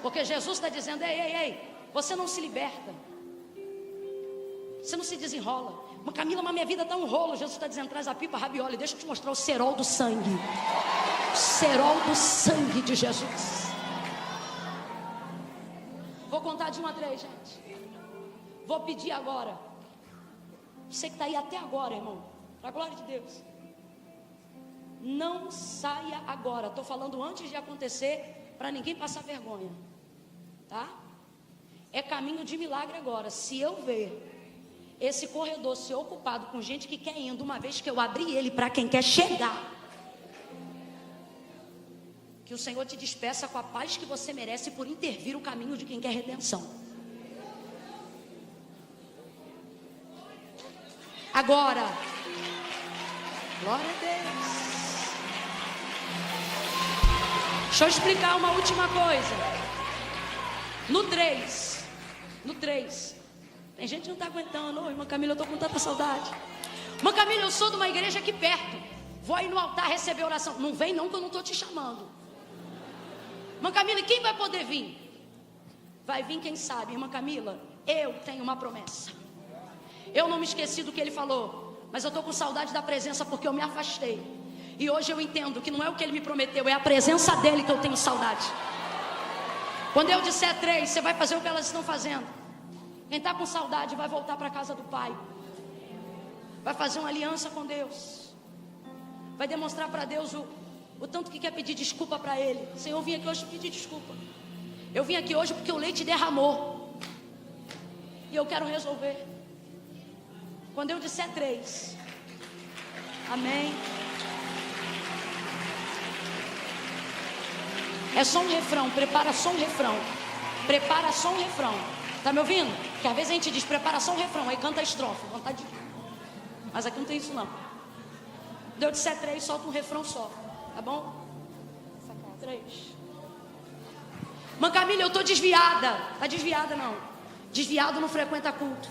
Speaker 1: Porque Jesus está dizendo: ei, você não se liberta, você não se desenrola. Mas Camila, mas minha vida está um rolo. Jesus está dizendo: traz a pipa, rabioli, deixa eu te mostrar o cerol do sangue. O cerol do sangue de Jesus. Vou contar de 1 a 3, gente. Vou pedir agora. Você que está aí até agora, irmão, para a glória de Deus, não saia agora. Estou falando antes de acontecer, para ninguém passar vergonha, tá? É caminho de milagre agora. Se eu ver esse corredor ser ocupado com gente que quer indo, uma vez que eu abri ele para quem quer chegar, que o Senhor te despeça com a paz que você merece por intervir o caminho de quem quer redenção. Agora, glória a Deus. Deixa eu explicar uma última coisa. No 3, tem gente que não está aguentando. Irmã Camila, eu estou com tanta saudade. Irmã Camila, eu sou de uma igreja aqui perto. Vou aí no altar receber oração. Não vem não, que eu não estou te chamando. Irmã Camila, quem vai poder vir? Vai vir quem sabe. Irmã Camila, eu tenho uma promessa. Eu não me esqueci do que ele falou, mas eu estou com saudade da presença porque eu me afastei. E hoje eu entendo que não é o que ele me prometeu, é a presença dele que eu tenho saudade. Quando eu disser 3, você vai fazer o que elas estão fazendo. Quem está com saudade vai voltar para a casa do Pai. Vai fazer uma aliança com Deus. Vai demonstrar para Deus o tanto que quer pedir desculpa para Ele. Senhor, eu vim aqui hoje pedir desculpa. Eu vim aqui hoje porque o leite derramou. E eu quero resolver. Quando eu disser 3. Amém. É só um refrão, prepara só um refrão. Prepara só um refrão. Tá me ouvindo? Porque às vezes a gente diz, prepara só um refrão, aí canta a estrofe. Vontade de... Mas aqui não tem isso não. Quando eu disser 3, solta um refrão só. Tá bom? 3. Irmã Camila, eu tô desviada. Tá desviada não. Desviado não frequenta culto.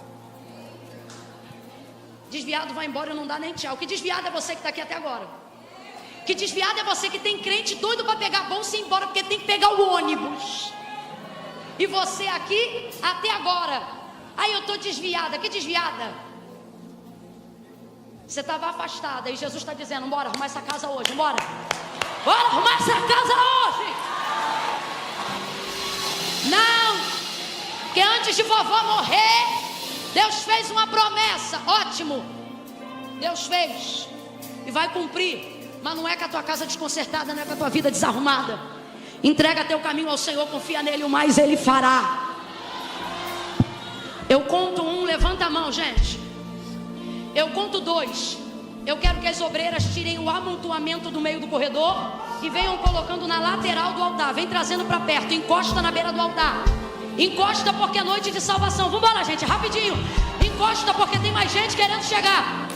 Speaker 1: Desviado vai embora e não dá nem tchau. Que desviado é você que está aqui até agora. Que desviado é você que tem crente doido para pegar a bolsa e ir embora porque tem que pegar o ônibus. E você aqui até agora. Aí eu estou desviada. Que desviada? Você estava afastada e Jesus está dizendo: bora arrumar essa casa hoje, bora. Bora arrumar essa casa hoje. Não, porque antes de vovó morrer, Deus fez uma promessa. Ótimo, Deus fez e vai cumprir. Mas não é com a tua casa desconcertada, não é com a tua vida desarrumada. Entrega teu caminho ao Senhor, confia nele, o mais ele fará. Eu conto 1, levanta a mão, gente. Eu conto 2. Eu quero que as obreiras tirem o amontoamento do meio do corredor e venham colocando na lateral do altar. Vem trazendo para perto, encosta na beira do altar. Encosta porque é noite de salvação. Vamos lá, gente, rapidinho. Encosta porque tem mais gente querendo chegar.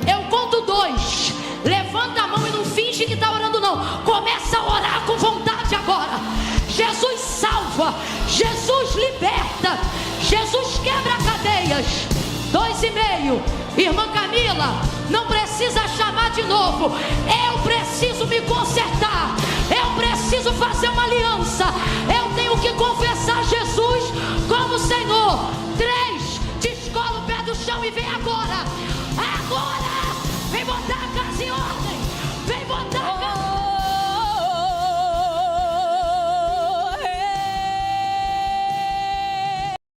Speaker 1: Eu conto 2. Levanta a mão e não finge que está orando não. Começa a orar com vontade agora. Jesus salva. Jesus liberta. Jesus quebra cadeias.
Speaker 2: 2,5. Irmã Camila, não precisa chamar de novo. Eu preciso me consertar. Eu preciso fazer uma aliança. Eu tenho que confessar Jesus como Senhor. 3, descola o pé do chão e vem agora. Agora, vem botar a casa em ordem.